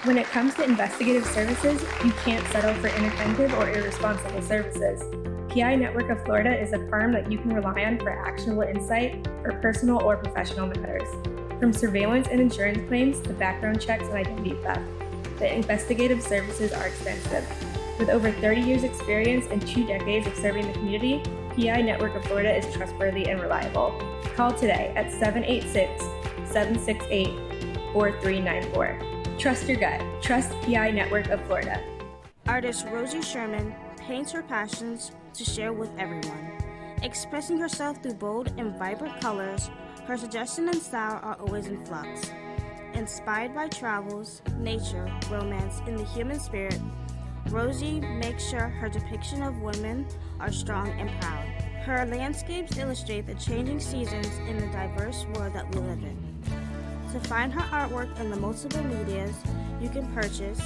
When it comes to investigative services, you can't settle for inattentive or irresponsible services. PI Network of Florida is a firm that you can rely on for actionable insight for personal or professional matters. From surveillance and insurance claims to background checks and identity theft, the investigative services are extensive. With over 30 years experience and 2 decades of serving the community, PI Network of Florida is trustworthy and reliable. Call today at 786-768-4394. Trust your gut. Trust PI Network of Florida. Artist Rosie Sherman paints her passions to share with everyone. Expressing herself through bold and vibrant colors, her suggestion and style are always in flux. Inspired by travels, nature, romance, and the human spirit, Rosie makes sure her depiction of women are strong and proud. Her landscapes illustrate the changing seasons in the diverse world that we live in. To find her artwork in the multiple medias you can purchase,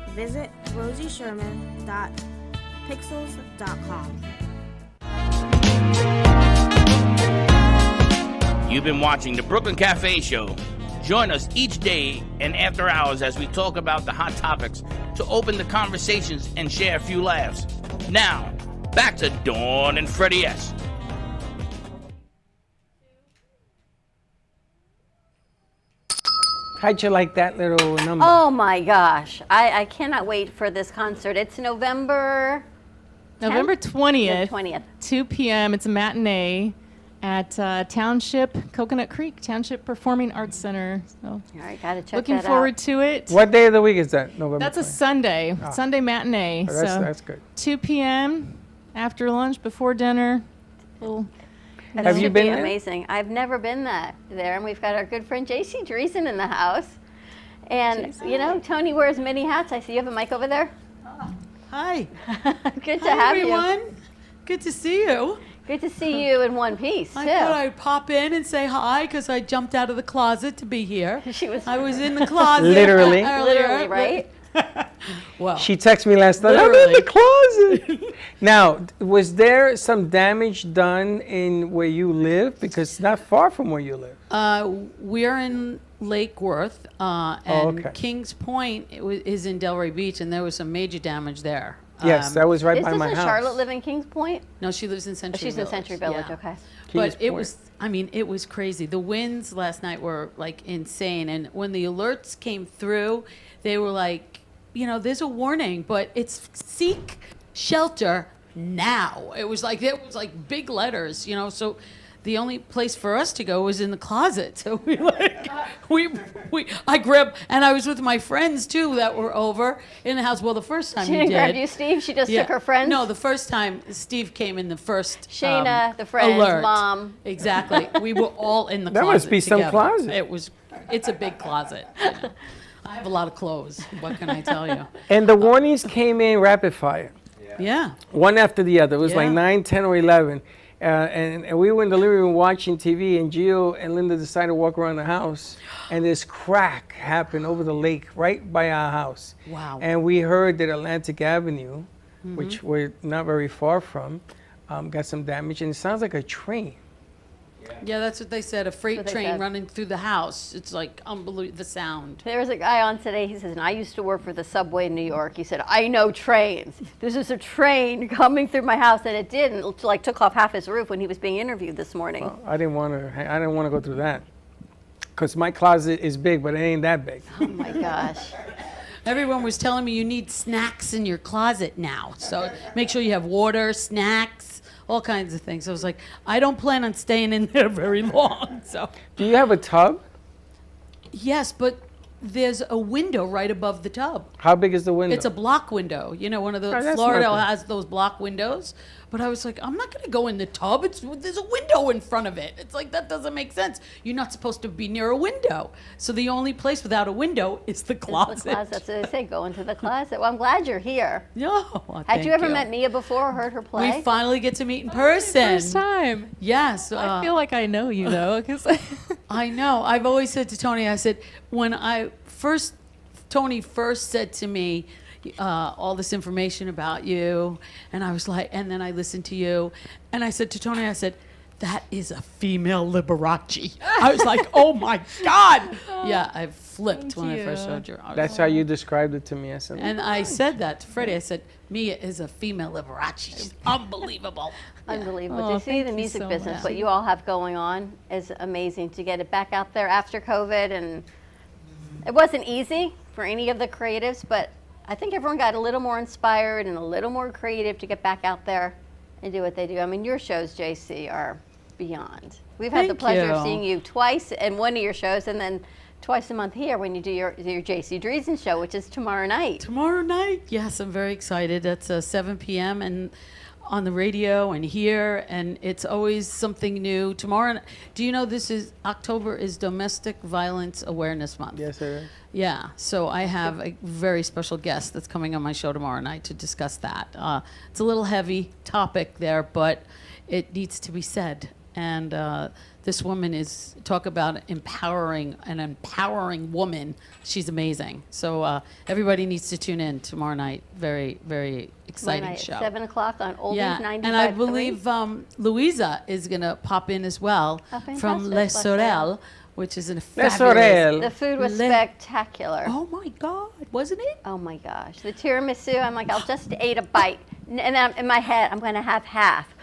visit rosiesherman.pixels.com. You've been watching the Brooklyn Cafe Show. Join us each day and after hours as we talk about the hot topics to open the conversations and share a few laughs. Now, back to Dawn and Freddie S. How'd you like that little number? Oh my gosh, I cannot wait for this concert. It's November 20th, 20th. 2 p.m. It's a matinee at Township, Coconut Creek, Township Performing Arts Center. So All right, gotta check looking that forward out. to it. What day of the week is that? November. That's a 20th? Sunday, Sunday matinee. Oh, so that's good. 2 p.m. after lunch, before dinner. Little, That Have you should been be there? amazing. I've never been there, and we've got our good friend JC Dreesen in the house. And you know, Tony wears many hats. I see you have a mic over there. Hi. Good to Hi, have everyone. you. Good to see you. Good to see you in one piece too. I thought I'd pop in and say hi because I jumped out of the closet to be here. I was in the closet. Literally. earlier, Literally, right? Well, She texted me last night. I'm in the closet. Now, was there some damage done in where you live? Because it's not far from where you live. we're in Lake Worth, and okay. Kings Point is in Delray Beach, and there was some major damage there. Yes, that was right by my Doesn't house. Charlotte live in Kings Point? No, she lives in Century She's Village. in Century Village, yeah. okay. But Kings it Point. was, I mean, it was crazy. The winds last night were like insane. And when the alerts came through, they were like, you know, there's a warning, but it's seek shelter now. It was like big letters, you know, so the only place for us to go was in the closet. So I grabbed, and I was with my friends too that were over in the house. Well, the first time She we didn't did. grab you, Steve? She just took her friends? No, the first time Steve came in the first Shayna, the friends, alert. Mom. Exactly. We were all in the That closet must be some together. closet. It's a big closet. Yeah. I have a lot of clothes. What can I tell you? And the warnings came in rapid fire. Yeah. One after the other. It was like Yeah. 9, 10, or 11. And we were in the living room watching TV, and Gio and Linda decided to walk around the house, and this crack happened over the lake right by our house. Wow. And we heard that Atlantic Avenue, which we're not very far from, got some damage, and it sounds like a train. Yeah, that's what they said. A freight what they train said. running through the house. It's like unbelievable, the sound. There was a guy on today, he says, and I used to work for the subway in New York. He said, I know trains. This is a train coming through my house, and it did, and it like took off half his roof when he was being interviewed this morning. I didn't want to go through that, because my closet is big, but it ain't that big. Oh my gosh. Everyone was telling me you need snacks in your closet now. So make sure you have water, snacks, all kinds of things. I was like, I don't plan on staying in there very long. So Do you have a tub? yes, but there's a window right above the tub. How big is the window? It's a block window. You know, one of those. Oh, that's Florida nothing. has those block windows. But I was like, I'm not going to go in the tub. There's a window in front of it. It's like, that doesn't make sense. You're not supposed to be near a window. So the only place without a window is the closet. The closet. That's what they say, go into the closet. Well, I'm glad you're here. No, Had you ever met Mia before or heard her play? We finally get to meet in person. First time. Yes. I feel like I know you though, because I know. I've always said to Tony, I said, when Tony first said to me, all this information about you, and I was like, and then I listened to you, and I said to Tony, I said, that is a female Liberace. I was like, oh my God. Yeah, I flipped when I first heard you. That's how you described it to me. I said, And I said that to Freddie. I said, Mia is a female Liberace. She's unbelievable. Unbelievable. Oh, To see thank the you music so business, much. what you all have going on is amazing. To get it back out there after COVID, and it wasn't easy for any of the creatives, but I think everyone got a little more inspired and a little more creative to get back out there and do what they do. I mean, your shows, JC, are beyond. We've had the Thank pleasure of you. seeing you twice in one of your shows, and then twice a month here when you do your JC Dreesen show, which is tomorrow night. Tomorrow night? Yes, I'm very excited. That's 7 p.m. and on the radio and here, and it's always something new. Tomorrow, do you know October is Domestic Violence Awareness Month? yes, sir. Yeah, so I have a very special guest that's coming on my show tomorrow night to discuss that. It's a little heavy topic there, but it needs to be said. And this woman is, talk about empowering, an empowering woman. She's amazing. So everybody needs to tune in tomorrow night. Very, very exciting Tomorrow night show. at 7 o'clock on Oldies Yeah, 95.3. and I believe Louisa is going to pop in as well fantastic. from Les Sorel, which is a Les fabulous. Sorel. The food was Le- spectacular. Oh my God, wasn't it? Oh my gosh. The tiramisu, I'm like, I'll just eat a bite. And then in my head, I'm going to have half.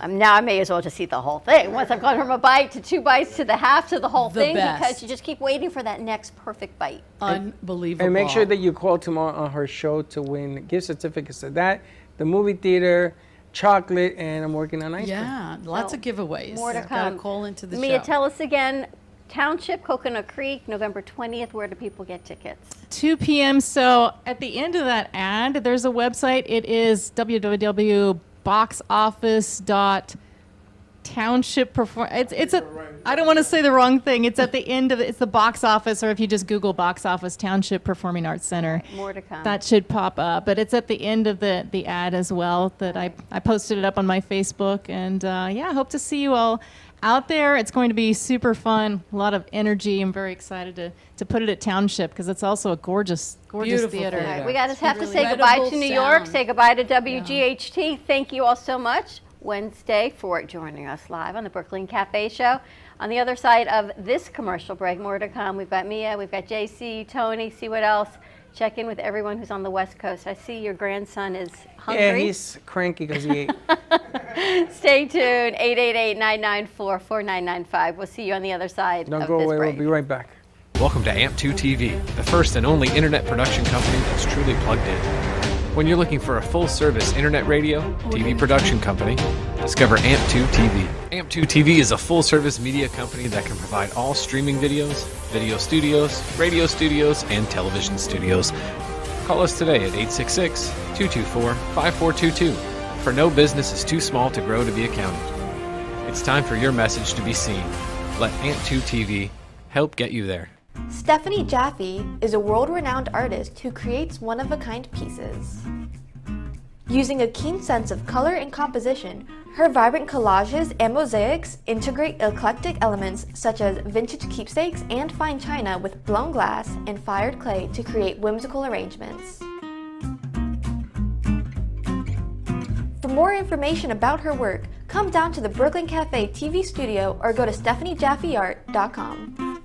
Now I may as well just eat the whole thing. Once I've gone from a bite to 2 bites to the half to the whole The thing, best. because you just keep waiting for that next perfect bite. Unbelievable. And make sure that you call tomorrow on her show to win gift certificates to that, the movie theater, chocolate, and I'm working on ice cream. Yeah, lots of giveaways. More to Gotta come. call into the Mia, show. tell us again, Township, Coconut Creek, November 20th. Where do people get tickets? 2 p.m. So at the end of that ad, there's a website. It is www.boxoffice.township perform. It's a. I don't want to say the wrong thing. It's at the end of it. It's the box office, or if you just Google box office Township Performing Arts Center, More to come. that should pop up. But it's at the end of the ad as well. That I posted it up on my Facebook, and yeah, I hope to see you all out there. It's going to be super fun, a lot of energy. I'm very excited to put it at Township because it's also a gorgeous Beautiful theater. All right, we got to have to Really say goodbye to incredible New York, sound. say goodbye to WGHT. Thank you all so much, Wednesday, for joining us live on the Brooklyn Cafe Show. On the other side of this commercial break, more to come. We've got Mia, we've got JC, Tony, see what else. Check in with everyone who's on the West Coast. I see your grandson is hungry. Yeah, he's cranky because he ate. Stay tuned, 888-994-4995. We'll see you on the other side Don't of go this away. break. We'll be right back. Welcome to AMP2 TV, the first and only internet production company that's truly plugged in. When you're looking for a full-service internet radio, TV production company, discover AMP2 TV. AMP2 TV is a full-service media company that can provide all streaming videos, video studios, radio studios, and television studios. Call us today at 866-224-5422, for no business is too small to grow to be accounted. It's time for your message to be seen. Let AMP2 TV help get you there. Stephanie Jaffe is a world-renowned artist who creates one-of-a-kind pieces. Using a keen sense of color and composition, her vibrant collages and mosaics integrate eclectic elements such as vintage keepsakes and fine china with blown glass and fired clay to create whimsical arrangements. For more information about her work, come down to the Brooklyn Cafe TV studio or go to stephaniejaffeart.com.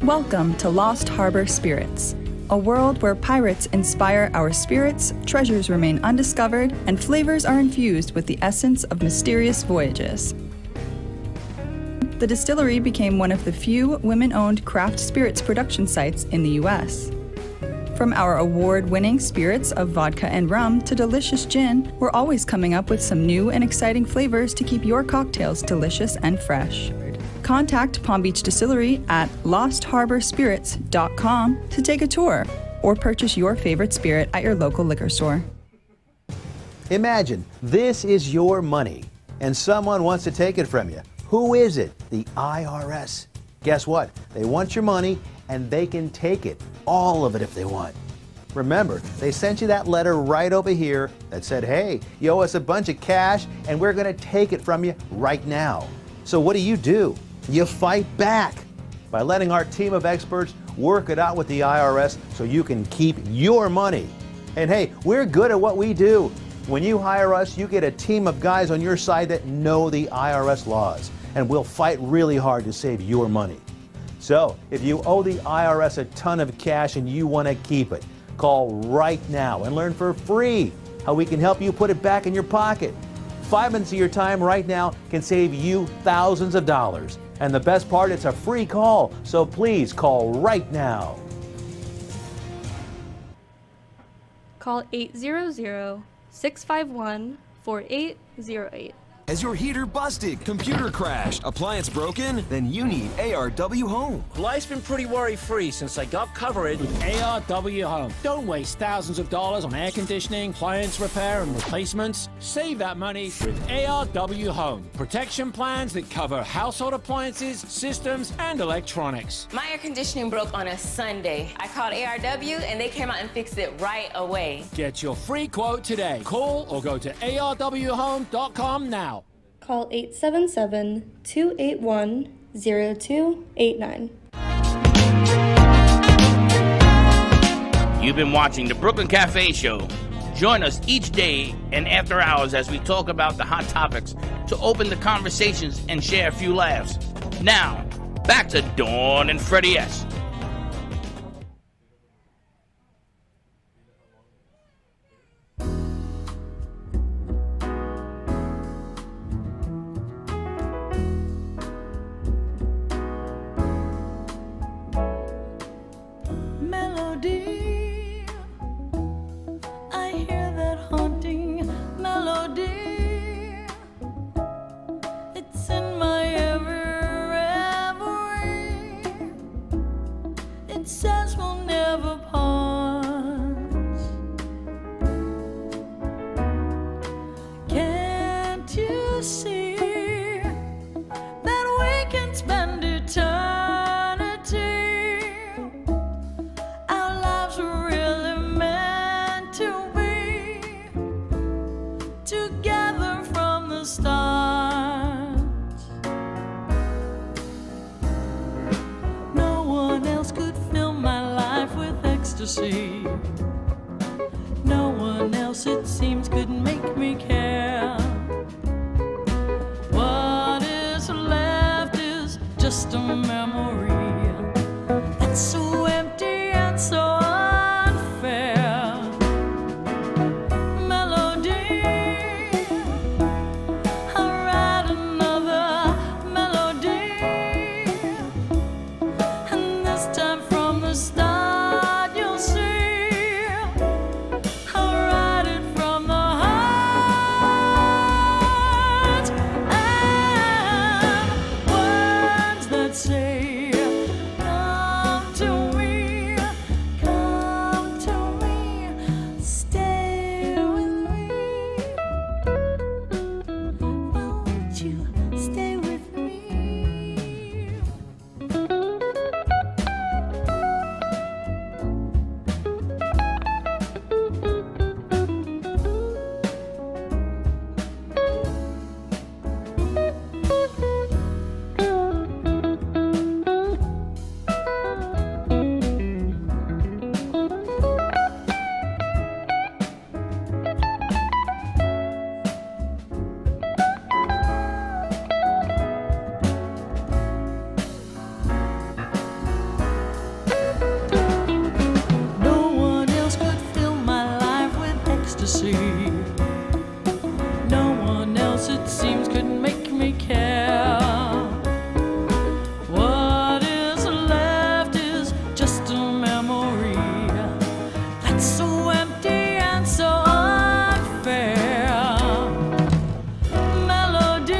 Welcome to Lost Harbor Spirits, a world where pirates inspire our spirits, treasures remain undiscovered, and flavors are infused with the essence of mysterious voyages. The distillery became one of the few women-owned craft spirits production sites in the U.S. From our award-winning spirits of vodka and rum to delicious gin, we're always coming up with some new and exciting flavors to keep your cocktails delicious and fresh. Contact Palm Beach Distillery at lostharborspirits.com to take a tour or purchase your favorite spirit at your local liquor store. Imagine this is your money and someone wants to take it from you. Who is it? The IRS. Guess what? They want your money and they can take it, all of it if they want. Remember, they sent you that letter right over here that said, hey, you owe us a bunch of cash and we're going to take it from you right now. So what do? You fight back by letting our team of experts work it out with the IRS so you can keep your money. And hey, we're good at what we do. When you hire us, you get a team of guys on your side that know the IRS laws, and we'll fight really hard to save your money. So if you owe the IRS a ton of cash and you want to keep it, call right now and learn for free how we can help you put it back in your pocket. 5 minutes of your time right now can save you thousands of dollars. And the best part, it's a free call, so please call right now. Call 800-651-4808. Has your heater busted, computer crashed, appliance broken? Then you need ARW Home. Life's been pretty worry-free since I got covered with ARW Home. Don't waste thousands of dollars on air conditioning, appliance repair, and replacements. Save that money with ARW Home. Protection plans that cover household appliances, systems, and electronics. My air conditioning broke on a Sunday. I called ARW, and they came out and fixed it right away. Get your free quote today. Call or go to ARWhome.com now. call 877-281-0289. You've been watching the Brooklyn Cafe Show. Join us each day and after hours as we talk about the hot topics to open the conversations and share a few laughs. Now, back to Dawn and Freddie S. Melody, I hear that haunting melody. It's in my reverie. It says we'll never part. Can't you see that we can spend eternity? Our lives were really meant to be together from the start. No one else could fill my life with ecstasy. No one else, it seems, could make me care. What is left is just a memory that's so empty and so unfair. Melody, I'll write another melody, and this time from the start you'll see I'll write it from the heart, and words that say come to me, stay with me. Won't you stay with me? No one else could fill my life with ecstasy. No one else, it seems, could make me care. What is left is just a memory that's so empty and so unfair. Melody,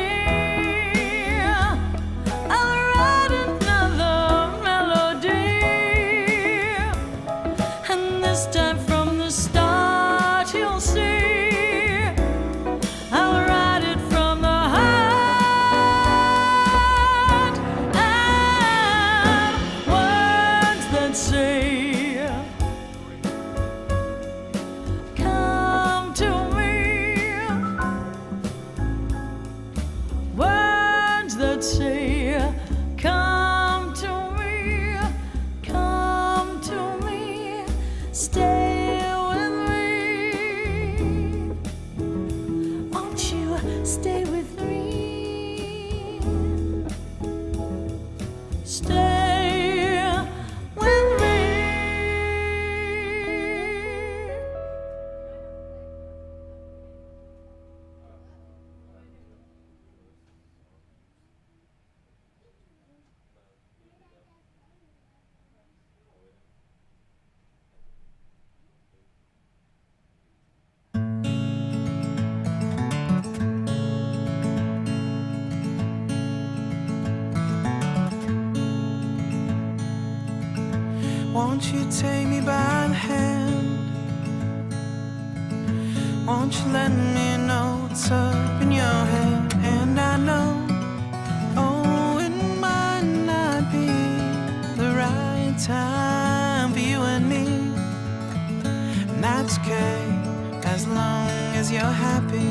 I'll write another melody, and this time from the start you'll see I'll write it from the heart, and words that say come to me, words that say come to me, stay with me. Won't you stay with me? Stay with me. Won't you take me by the hand? Won't you let me know what's up in your head? And I know, oh, it might not be the right time for you and me, and that's okay, as long as you're happy.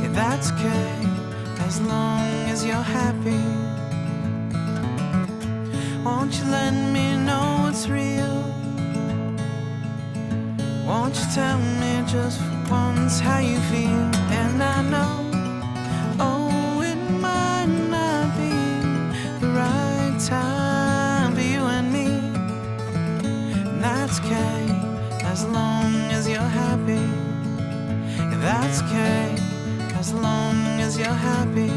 Yeah, that's okay, as long as you're happy. Won't you let me know it's real? Won't you tell me just for once how you feel? And I know, oh, it might not be the right time for you and me. And that's okay, as long as you're happy. Yeah, that's okay, as long as you're happy.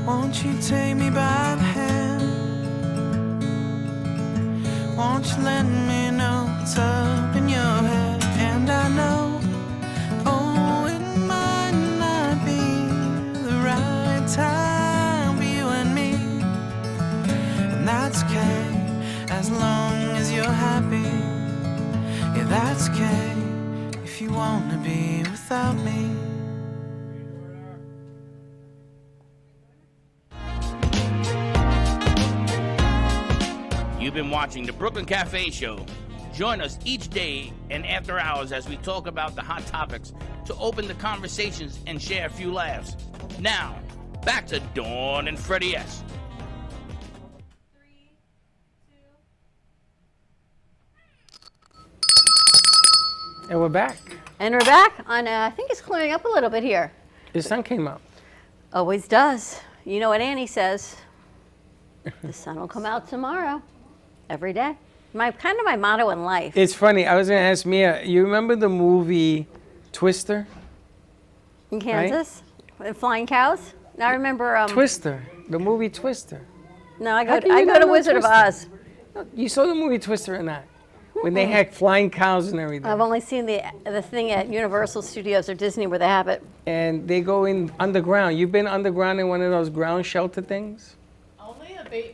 Won't you take me by the hand? Won't you let me know what's up in your head? And I know, oh, it might not be the right time for you and me. And that's okay, as long as you're happy. Yeah, that's okay, if you wanna be without me. You've been watching the Brooklyn Cafe Show. Join us each day and after hours as we talk about the hot topics to open the conversations and share a few laughs. Now, back to Dawn and Freddie S. And we're back. And we're back on, I think it's clearing up a little bit here. The sun came out. Always does. You know what Annie says. The sun will come out tomorrow. Every day. Kind of my motto in life. It's funny. I was going to ask Mia, you remember the movie Twister? In Kansas? With flying cows? I remember... Twister. The movie Twister. No, I How go can you to not know Wizard of Oz. Twister? You saw the movie Twister or not? When they had flying cows and everything. I've only seen the thing at Universal Studios or Disney where they have it. And they go in underground. You've been underground in one of those ground shelter things?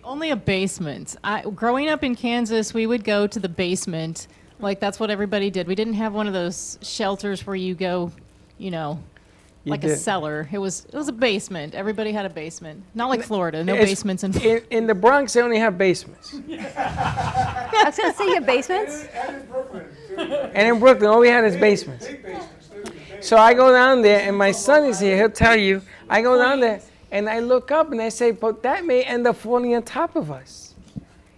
Only a basement. Growing up in Kansas, we would go to the basement. Like, that's what everybody did. We didn't have one of those shelters where you go, like a cellar. It was a basement. Everybody had a basement. Not like Florida. No basements in the Bronx, they only have basements. I was going to say you have basements? And in Brooklyn, all we had is basements. So I go down there, and my son is here. He'll tell you. I go down there. And I look up and I say, but that may end up falling on top of us.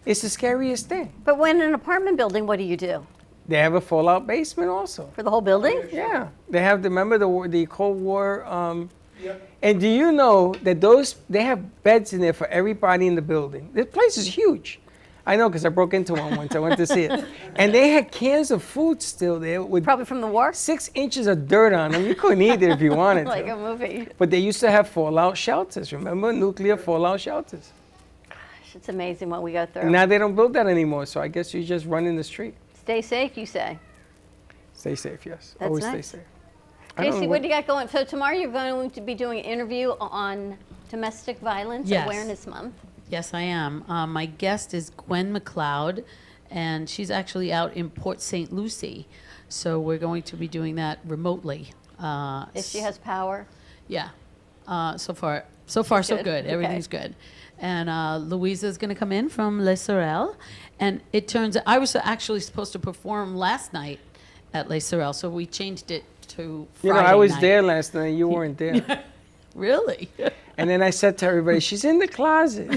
It's the scariest thing. But when in an apartment building, what do? They have a fallout basement also. For the whole building? Yeah. They have, remember the Cold War? And do you know that they have beds in there for everybody in the building? This place is huge. I know because I broke into one once. I went to see it. And they had cans of food still there. With probably from the war? 6 inches of dirt on them. You couldn't eat it if you wanted like to. a movie. But they used to have fallout shelters. Remember? Nuclear fallout shelters. Gosh, it's amazing what we go through. And now they don't build that anymore. So I guess you just run in the street. Stay safe, you say? Stay safe, yes. That's always nice. stay safe. Casey, what do you got going? So tomorrow you're going to be doing an interview on Domestic Violence Awareness Month. Yes, I am. My guest is Gwen MacLeod, and she's actually out in Port St. Lucie. So we're going to be doing that remotely. If she has power? Yeah. So far, so good. Okay. Everything's good. And Louisa's going to come in from Les Sorel. And it turns out, I was actually supposed to perform last night at Les Sorel, so we changed it to Friday I was night. there last night. You weren't there. Really? And then I said to everybody, she's in the closet.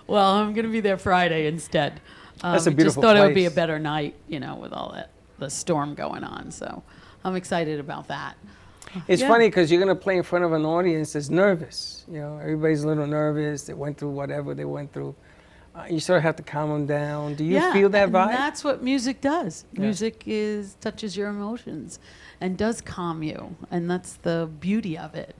Well, I'm going to be there Friday instead. That's a beautiful Just thought it would be a place. better night, with all the storm going on. So I'm excited about that. It's Yeah. funny because you're going to play in front of an audience that's nervous. Everybody's a little nervous. They went through whatever they went through. You sort of have to calm them down. Do you feel that and vibe? That's what music does. Yeah. Music touches your emotions and does calm you. And that's the beauty of it.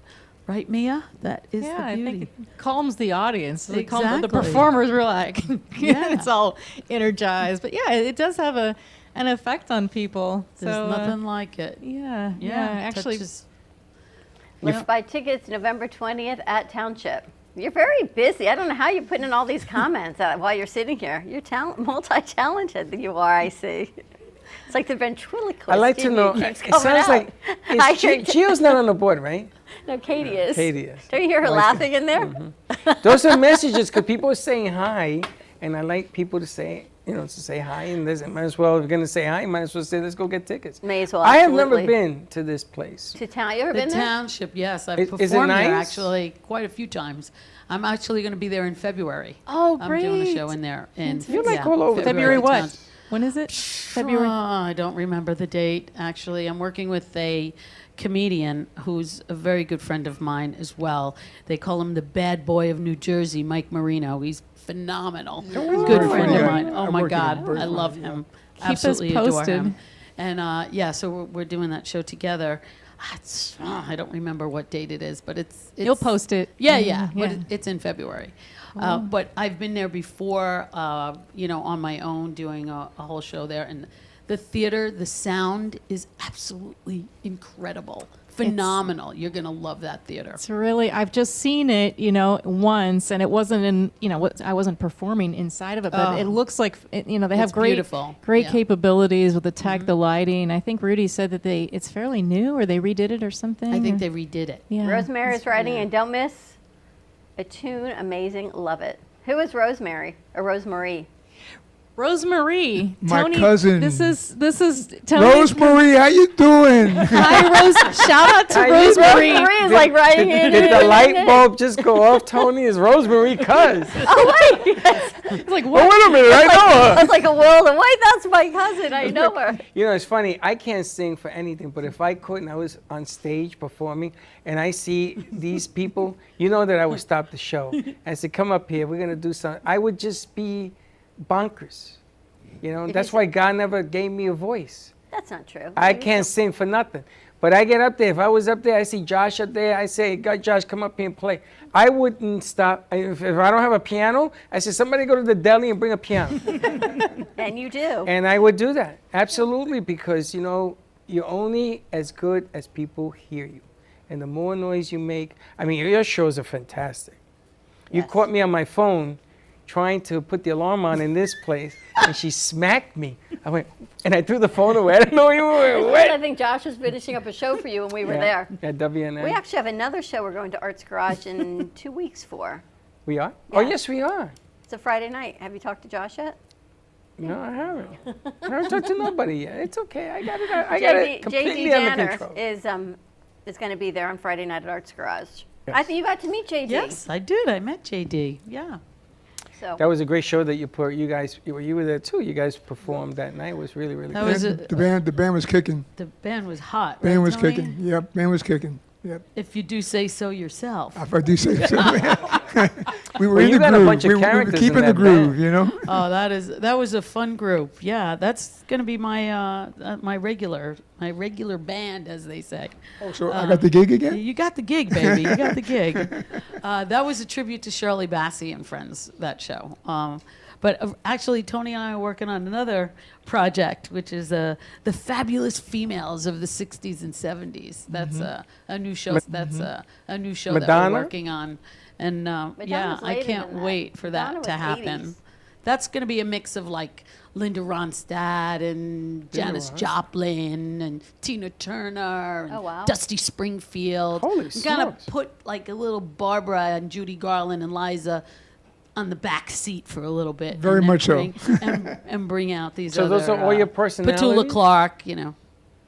Right, Mia? That is the beauty. I think it calms the audience. It calms Exactly. the performers were like, Yeah. it's all energized. But yeah, it does have an effect on people. There's So, nothing like it. Yeah, Yeah, actually. touches- Let's buy tickets November 20th at Township. You're very busy. I don't know how you're putting in all these comments while you're sitting here. You're multi-talented. You are, I see. It's like the ventriloquist. I like to in know. you It keeps coming sounds out. like Gio's not on the board, right? No, Katie is. Katie is. Don't you hear her Well, laughing in there? Those are messages because people are saying hi, and I like people to say, to say hi. And might as well, if you're going to say hi, might as well say, let's go get tickets. May as well. I have never absolutely. been to this place. To town. You ever The been there? township, yes. I've Is it performed there nice? actually quite a few times. I'm actually going to be there in February. Oh, I'm doing a great. show in there. You're like all over. February what? Town. When is it? February. I don't remember the date, actually. I'm working with a comedian who's a very good friend of mine as well. They call him the bad boy of New Jersey, Mike Marino. He's phenomenal. Good friend of mine. Oh, my God. I love him. Keep us Absolutely adore posted. him. And, so we're doing that show together. I don't remember what date it is, but it's You'll post it. Yeah. Yeah. But it's in February. Oh. But I've been there before, on my own, doing a whole show there. And the theater, the sound is absolutely incredible. Phenomenal. You're going to love that theater. It's really, I've just seen it, once, and it wasn't I wasn't performing inside of it, but it looks like, they have It's great beautiful. great Yeah. capabilities with the tech, the lighting. I think Rudy said that it's fairly new, or they redid it or something. I think or- they redid it. Yeah. Rosemary is writing, yeah. and don't miss a tune. Amazing. Love it. Who is Rosemary or Rosemarie? Rosemarie. My Tony, cousin. This is Tony. Rosemary, how you doing? Hi, Rose. Shout out to Hi, Rosemary. Rosemary is like writing it. Did the light bulb just go off? Tony is Rosemary Cuz. Oh, wait. Yes. It's like, Oh, what? wait a minute, I know her. It's like a world of white. That's my cousin. I know her. It's funny. I can't sing for anything, but if I could and I was on stage performing and I see these people, that I would stop the show. I said, come up here. We're going to do something. I would just be bonkers. That's why God never gave me a voice. That's not true. I can't sing for nothing. But I get up there. If I was up there, I see Josh up there. I say, God, Josh, come up here and play. I wouldn't stop. If I don't have a piano, I say, somebody go to the deli and bring a piano. And you do. And I would do that. Absolutely. Because, you're only as good as people hear you. And the more noise you make, your shows are fantastic. You caught me on my phone trying to put the alarm on in this place, and she smacked me. I went, and I threw the phone away. I didn't know you were I think Josh was finishing up a show for you when we were there. At WNA. We actually have another show we're going to Arts Garage in 2 weeks for. We are? Yeah. Oh, yes, we are. It's a Friday night. Have you talked to Josh yet? No, I haven't. I haven't talked to nobody yet. It's okay. I got it completely JD under Danner control. is going to be there on Friday night at Arts Garage. I think you got to meet JD. Yes, I did. I met JD. Yeah. So. That was a great show that you put. You guys, you were there too. You guys performed that night. It was really, really That good. was The band was kicking. The band was hot. Band right, was Tony? kicking. Yep, band was kicking. Yep. If you do say so yourself. If I do say so. We were Well, in you the got a groove. bunch of we were characters in keeping the that groove, band. Oh, that was a fun group. Yeah, that's gonna be my my regular band, as they say. Oh, so I got the gig again? You got the gig, baby. You got the gig. That was a tribute to Shirley Bassey and Friends. That show. But actually, Tony and I are working on another project, which is the Fabulous Females of the '60s and '70s. That's a new show. That's a new show that Madonna? we're working on, and yeah, Madonna's I later can't than that. wait for Madonna that to was happen. 80s. That's going to be a mix of like Linda Ronstadt and Janis Ronstadt. Joplin and Tina Turner and Oh, wow. Dusty Springfield. Holy I'm gonna smokes. put like a little Barbara and Judy Garland and Liza on the back seat for a little bit. Very and then much so. and bring out these So other, those are all your Petula personalities? Clark, All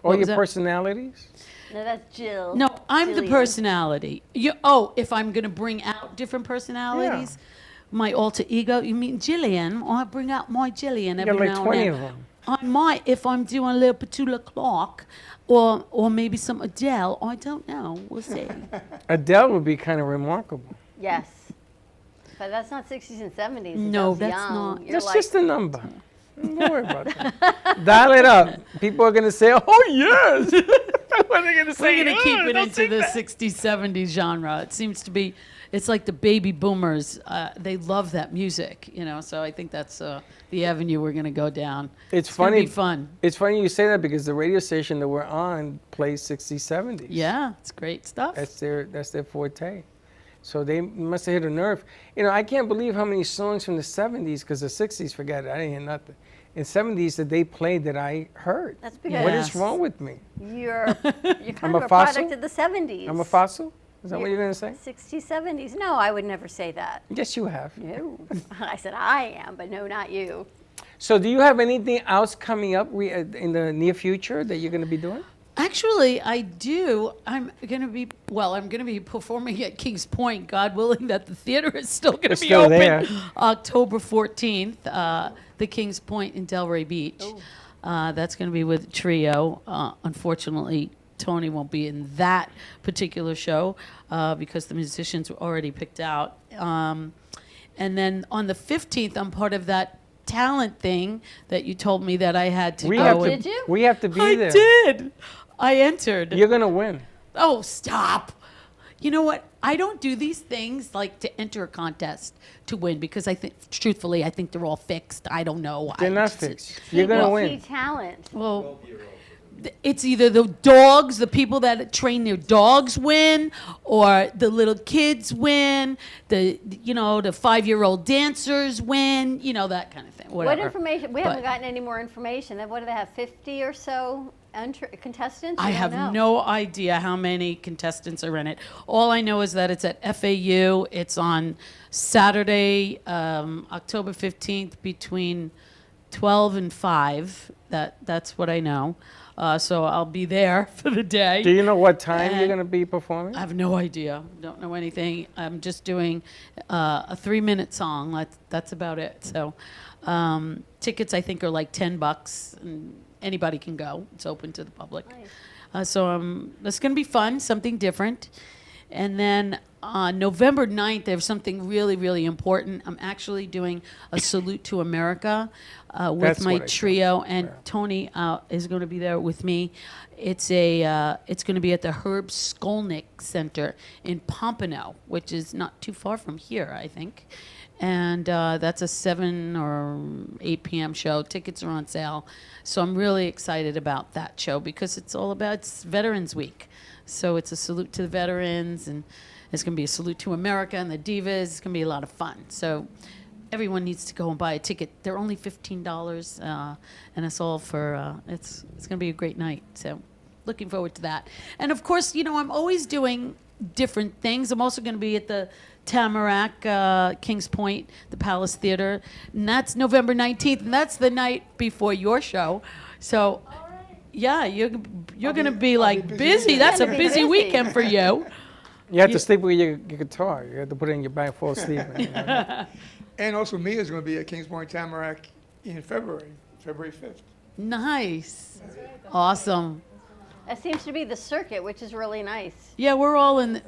What your was that? personalities? No, that's Jill. No, I'm the Jillian. personality. If I'm going to bring out different personalities, my alter ego, you mean Jillian? I bring out my Jillian You every got like now 20 and of then. them. I might, if I'm doing a little Petula Clark or maybe some Adele. I don't know. We'll see. Adele would be kind of remarkable. Yes. But that's not 60s and 70s. No, Adele's that's young. not. You're That's like, just a number. Don't worry about that. Dial it up. People are going to say, oh, yes. What are they going to say? We're going to keep it don't into sing the that. 60s, 70s genre. It seems to be, it's like the baby boomers. They love that music, so I think that's the avenue we're going to go down. It's gonna funny. be fun. It's funny you say that because the radio station that we're on plays 60s, 70s. Yeah, it's great stuff. That's their forte. So they must have hit a nerve. You know, I can't believe how many songs from the 70s, because the 60s, forget it, I didn't hear nothing. In 70s that they played that I heard. That's because What is wrong with me? you're kind I'm of a a fossil? product of the 70s. I'm a fossil? Is that what you're going to say? 60s, 70s. No, I would never say that. Yes, you have. No. I said I am, but no, not you. So do you have anything else coming up in the near future that you're going to be doing? Actually, I do. I'm going to be performing at Kings Point, God willing that the theater is still going It's to be still open there. October 14th, the Kings Point in Delray Beach. That's going to be with Trio. Unfortunately, Tony won't be in that particular show because the musicians were already picked out. And then on the 15th, I'm part of that talent thing that you told me that I had to go. Did you? We have to be I there. did. I entered. You're going to win. Oh, stop. You know what? I don't do these things like to enter a contest to win because I think, truthfully, I think they're all fixed. I don't know. They're not fixed. You're going to win. Talent. Well, it's either the dogs, the people that train their dogs win, or the little kids win, the 5-year-old dancers win, that kind of thing. Whatever. What information? We haven't gotten any more information. What do they have, 50 or so contestants? I have no idea how many contestants are in it. All I know is that it's at FAU. It's on Saturday, October 15th between 12 and 5. That's what I know. So I'll be there for the day. Do you know what time you're And going to be performing? I have no idea. Don't know anything. I'm just doing a 3-minute song. That's about it. So tickets, I think, are like $10, and anybody can go. It's open to the public. Nice. So that's going to be fun, something different. And then on November 9th, there's something really, really important. I'm actually doing a Salute to America with That's my what I trio, and Tony is going to be there with me. It's going to be at the Herb Skolnick Center in Pompano, which is not too far from here, I think. And that's a 7 or 8 p.m. show. Tickets are on sale. So I'm really excited about that show because it's all about it's Veterans Week. So it's a salute to the veterans, and it's going to be a salute to America and the Divas. It's going to be a lot of fun. So everyone needs to go and buy a ticket. They're only $15, and it's all for, it's going to be a great night. So looking forward to that. And of course, I'm always doing different things. I'm also going to be at the Tamarack, Kings Point, the Palace Theater, and that's November 19th, and that's the night before your show. So, yeah, you're going to be like busy. That's a busy weekend for you. You have to sleep with your guitar. You have to put it in your bag, fall asleep. And also, Mia's going to be at Kings Point Tamarack in February 5th. Nice. Awesome. It seems to be the circuit, which is really nice. Yeah,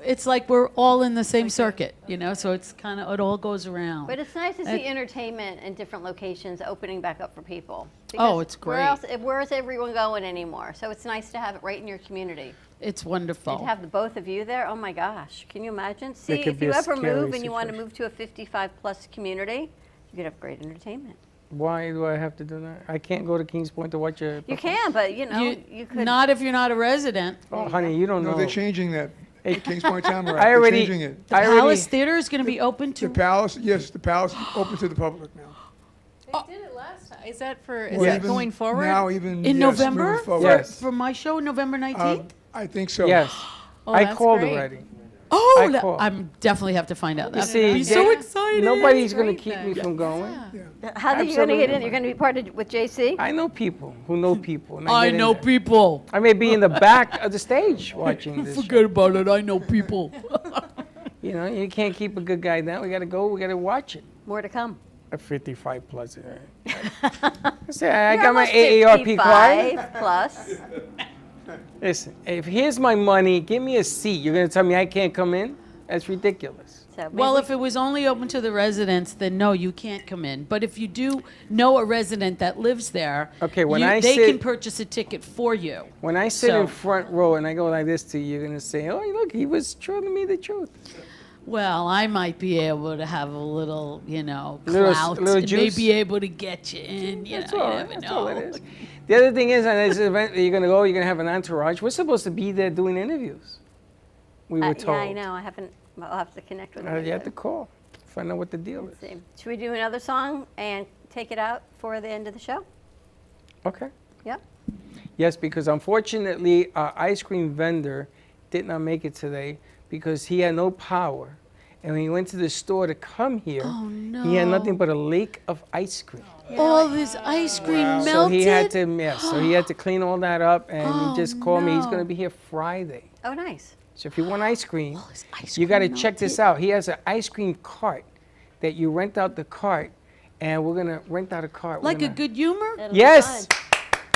it's like we're all in the same circuit, so it's kind of, it all goes around. But it's nice to see entertainment in different locations opening back up for people. Oh, it's great. Where is everyone going anymore? So it's nice to have it right in your community. It's wonderful. And to have the both of you there, oh my gosh, can you imagine? See, It could if be you a ever scary move and you want to situation. move to a 55-plus community, you could have great entertainment. Why do I have to do that? I can't go to Kings Point to watch a... You can, but you could. Not if you're not a resident. Oh, honey, you don't know. No, they're changing that. At Kings Point Tamarack. I already- They're changing it. The Palace Theater is going to be open to... The Palace, yes, the Palace is open to the public now. They did it last time. Is that for, Well, that even going forward? Now, even In yes, November? moving forward. Yes. For my show, November 19th? I think so. Yes. Oh, I that's called great. already. Oh, I called. I'm definitely have to find out. You That'd see, be so excited. Nobody's going Great to keep then. me from going. How are you going to get in? Absolutely. You're going to be part of with JC? I know people who know people. and I get in know there. people. I may be in the back of the stage watching this. Forget about it. I know people. You can't keep a good guy down. We got to go. We got to watch it. More to come. A 55 plus. See, I You're got my almost AARP card. 55 plus. Listen, if here's my money, give me a seat. You're going to tell me I can't come in? That's ridiculous. So Well, if it was only open to the residents, then no, you can't come in. But if you do know a resident that lives there, Okay, when they I can sit- purchase a ticket for you. When I sit in So- front row and I go like this to you, you're going to say, oh, look, he was telling me the truth. Well, I might be able to have a little, Little- clout little and juice? may be able to get you in. You That's know, all you right. never That's all know. it is. The other thing is, on this event that you're going to go, you're going to have an entourage. We're supposed to be there doing interviews. We were told. Yeah, I know. I haven't. I'll have to connect with him. You have to call, find out what the deal is. See. Should we do another song and take it out for the end of the show? Okay. Yep. Yes, because unfortunately, our ice cream vendor did not make it today because he had no power. And when he went to the store to come here, he had nothing but a lake of ice cream. All this ice cream melted? So he had to clean all that up, and he just called me. He's going to be here Friday. Oh, nice. So if you want ice cream, you got to check this out. He has an ice cream cart that you rent out the cart, and we're going to rent out a cart. Like a Good Humor? Yes.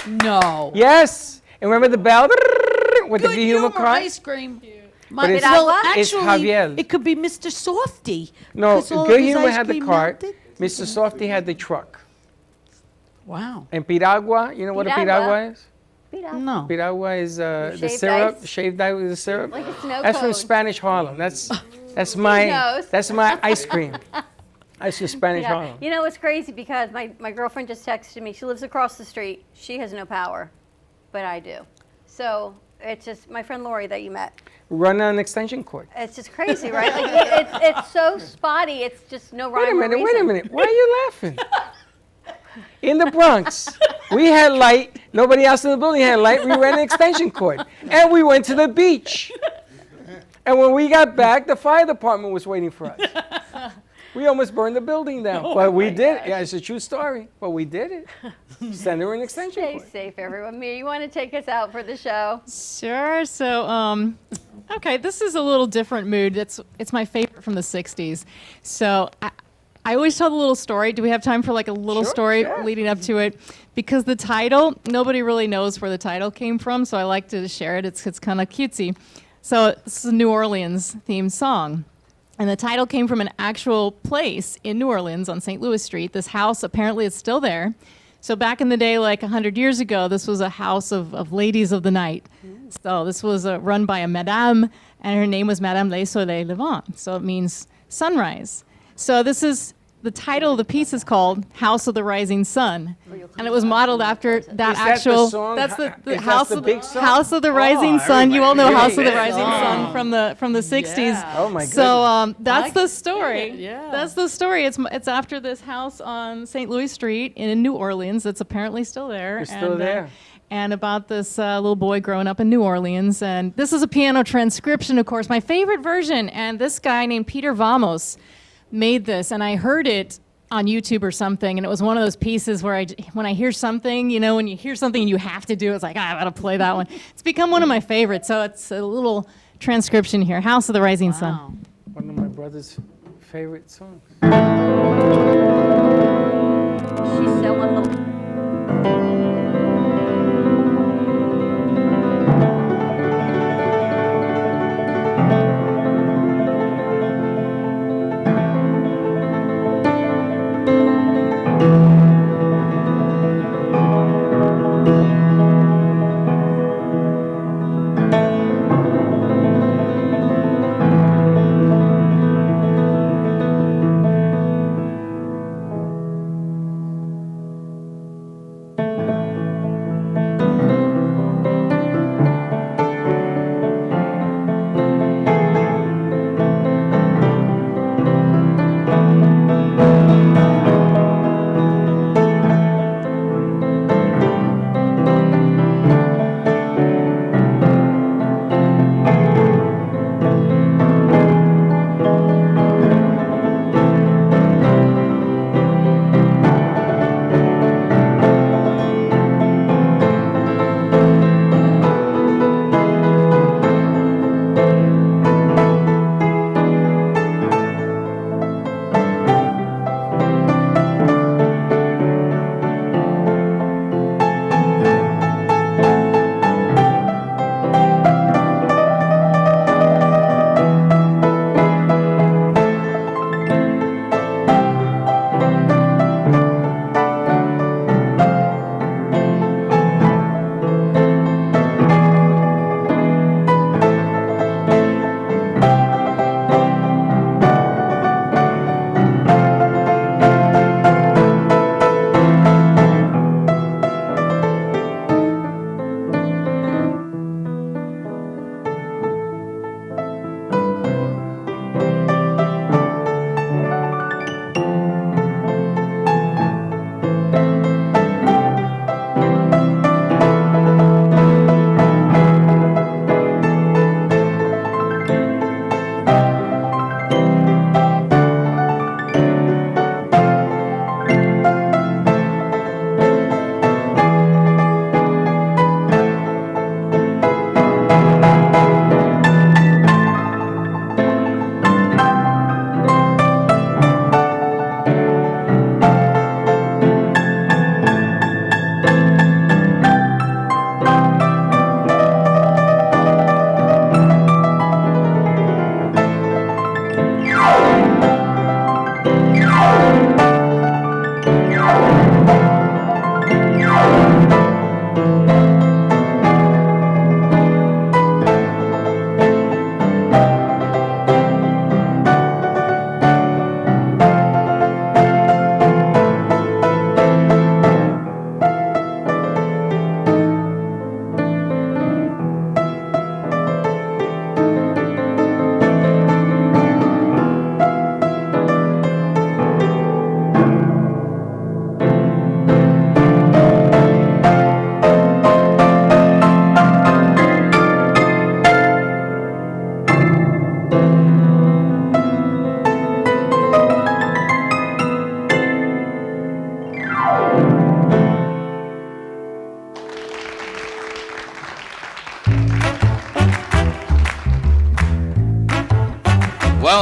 No. Yes. And remember the bell with the Good Good Humor Humor cart? ice cream. But it's, well, it's actually, Javier. it could be Mr. Softy. No, 'cause all of Good his Humor ice had the cream cart. melted. Mr. Softy had the truck. Wow. And piragua, you know what a piragua is? No. Piragua is the Shaved syrup, ice? shaved ice with the syrup. Like a snow That's from cone. Spanish Harlem. That's knows? my ice cream. Ice from Spanish Yeah. Harlem. You know, it's crazy because my girlfriend just texted me. She lives across the street. She has no power, but I do. So it's just my friend Lori that you met. Run an extension cord. It's just crazy, right? Like it's so spotty. It's just no rhyme or reason. Wait a minute. Why are you laughing? In the Bronx, we had light. Nobody else in the building had light. We ran an extension cord. And we went to the beach. And when we got back, the fire department was waiting for us. We almost burned the building down. But we did it. Yeah, it's a true story. But we did it. Send her an extension Stay cord. safe, everyone. Mia, you want to take us out for the show? Sure. So, okay, this is a little different mood. It's my favorite from the 60s. So I always tell the little story. Do we have time for like a little story leading up to it? Because the title, nobody really knows where the title came from, so I like to share it. It's kind of cutesy. So this is a New Orleans themed song. And the title came from an actual place in New Orleans on St. Louis Street. This house, apparently it's still there. So back in the day, like 100 years ago, this was a house of ladies of the night. So this was run by a madame, and her name was Madame Le Soleil Levant. So it means sunrise. So this is, the title of the piece is called House of the Rising Sun. And it was modeled after that actual, that's the House of the Rising Sun. You all know House of the Rising Sun from the 60s. Yeah. Oh my goodness. So that's the story. Yeah. That's the story. It's after this house on St. Louis Street in New Orleans that's apparently still there. It's still there. And about this little boy growing up in New Orleans. And this is a piano transcription, of course, my favorite version. And this guy named Peter Vamos made this, and I heard it on YouTube or something, and it was one of those pieces where when I hear something, you know, when you hear something and you have to do it, it's like, I gotta play that one. It's become one of my favorites, so it's a little transcription here, House of the Rising Sun. One of my brother's favorite songs. She's so unbelievable.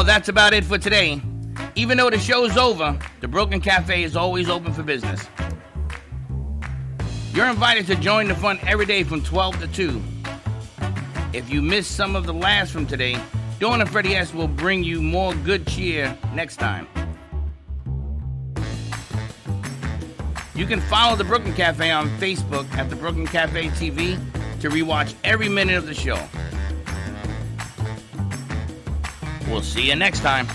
that's about it for today. Even though the show's over, the Brooklyn Cafe is always open for business. You're invited to join the fun every day from 12 to 2. If you missed some of the laughs from today, Dawn and Freddie S. will bring you more good cheer next time. You can follow the Brooklyn Cafe on Facebook at the Brooklyn Cafe TV to rewatch every minute of the show. We'll see you next time.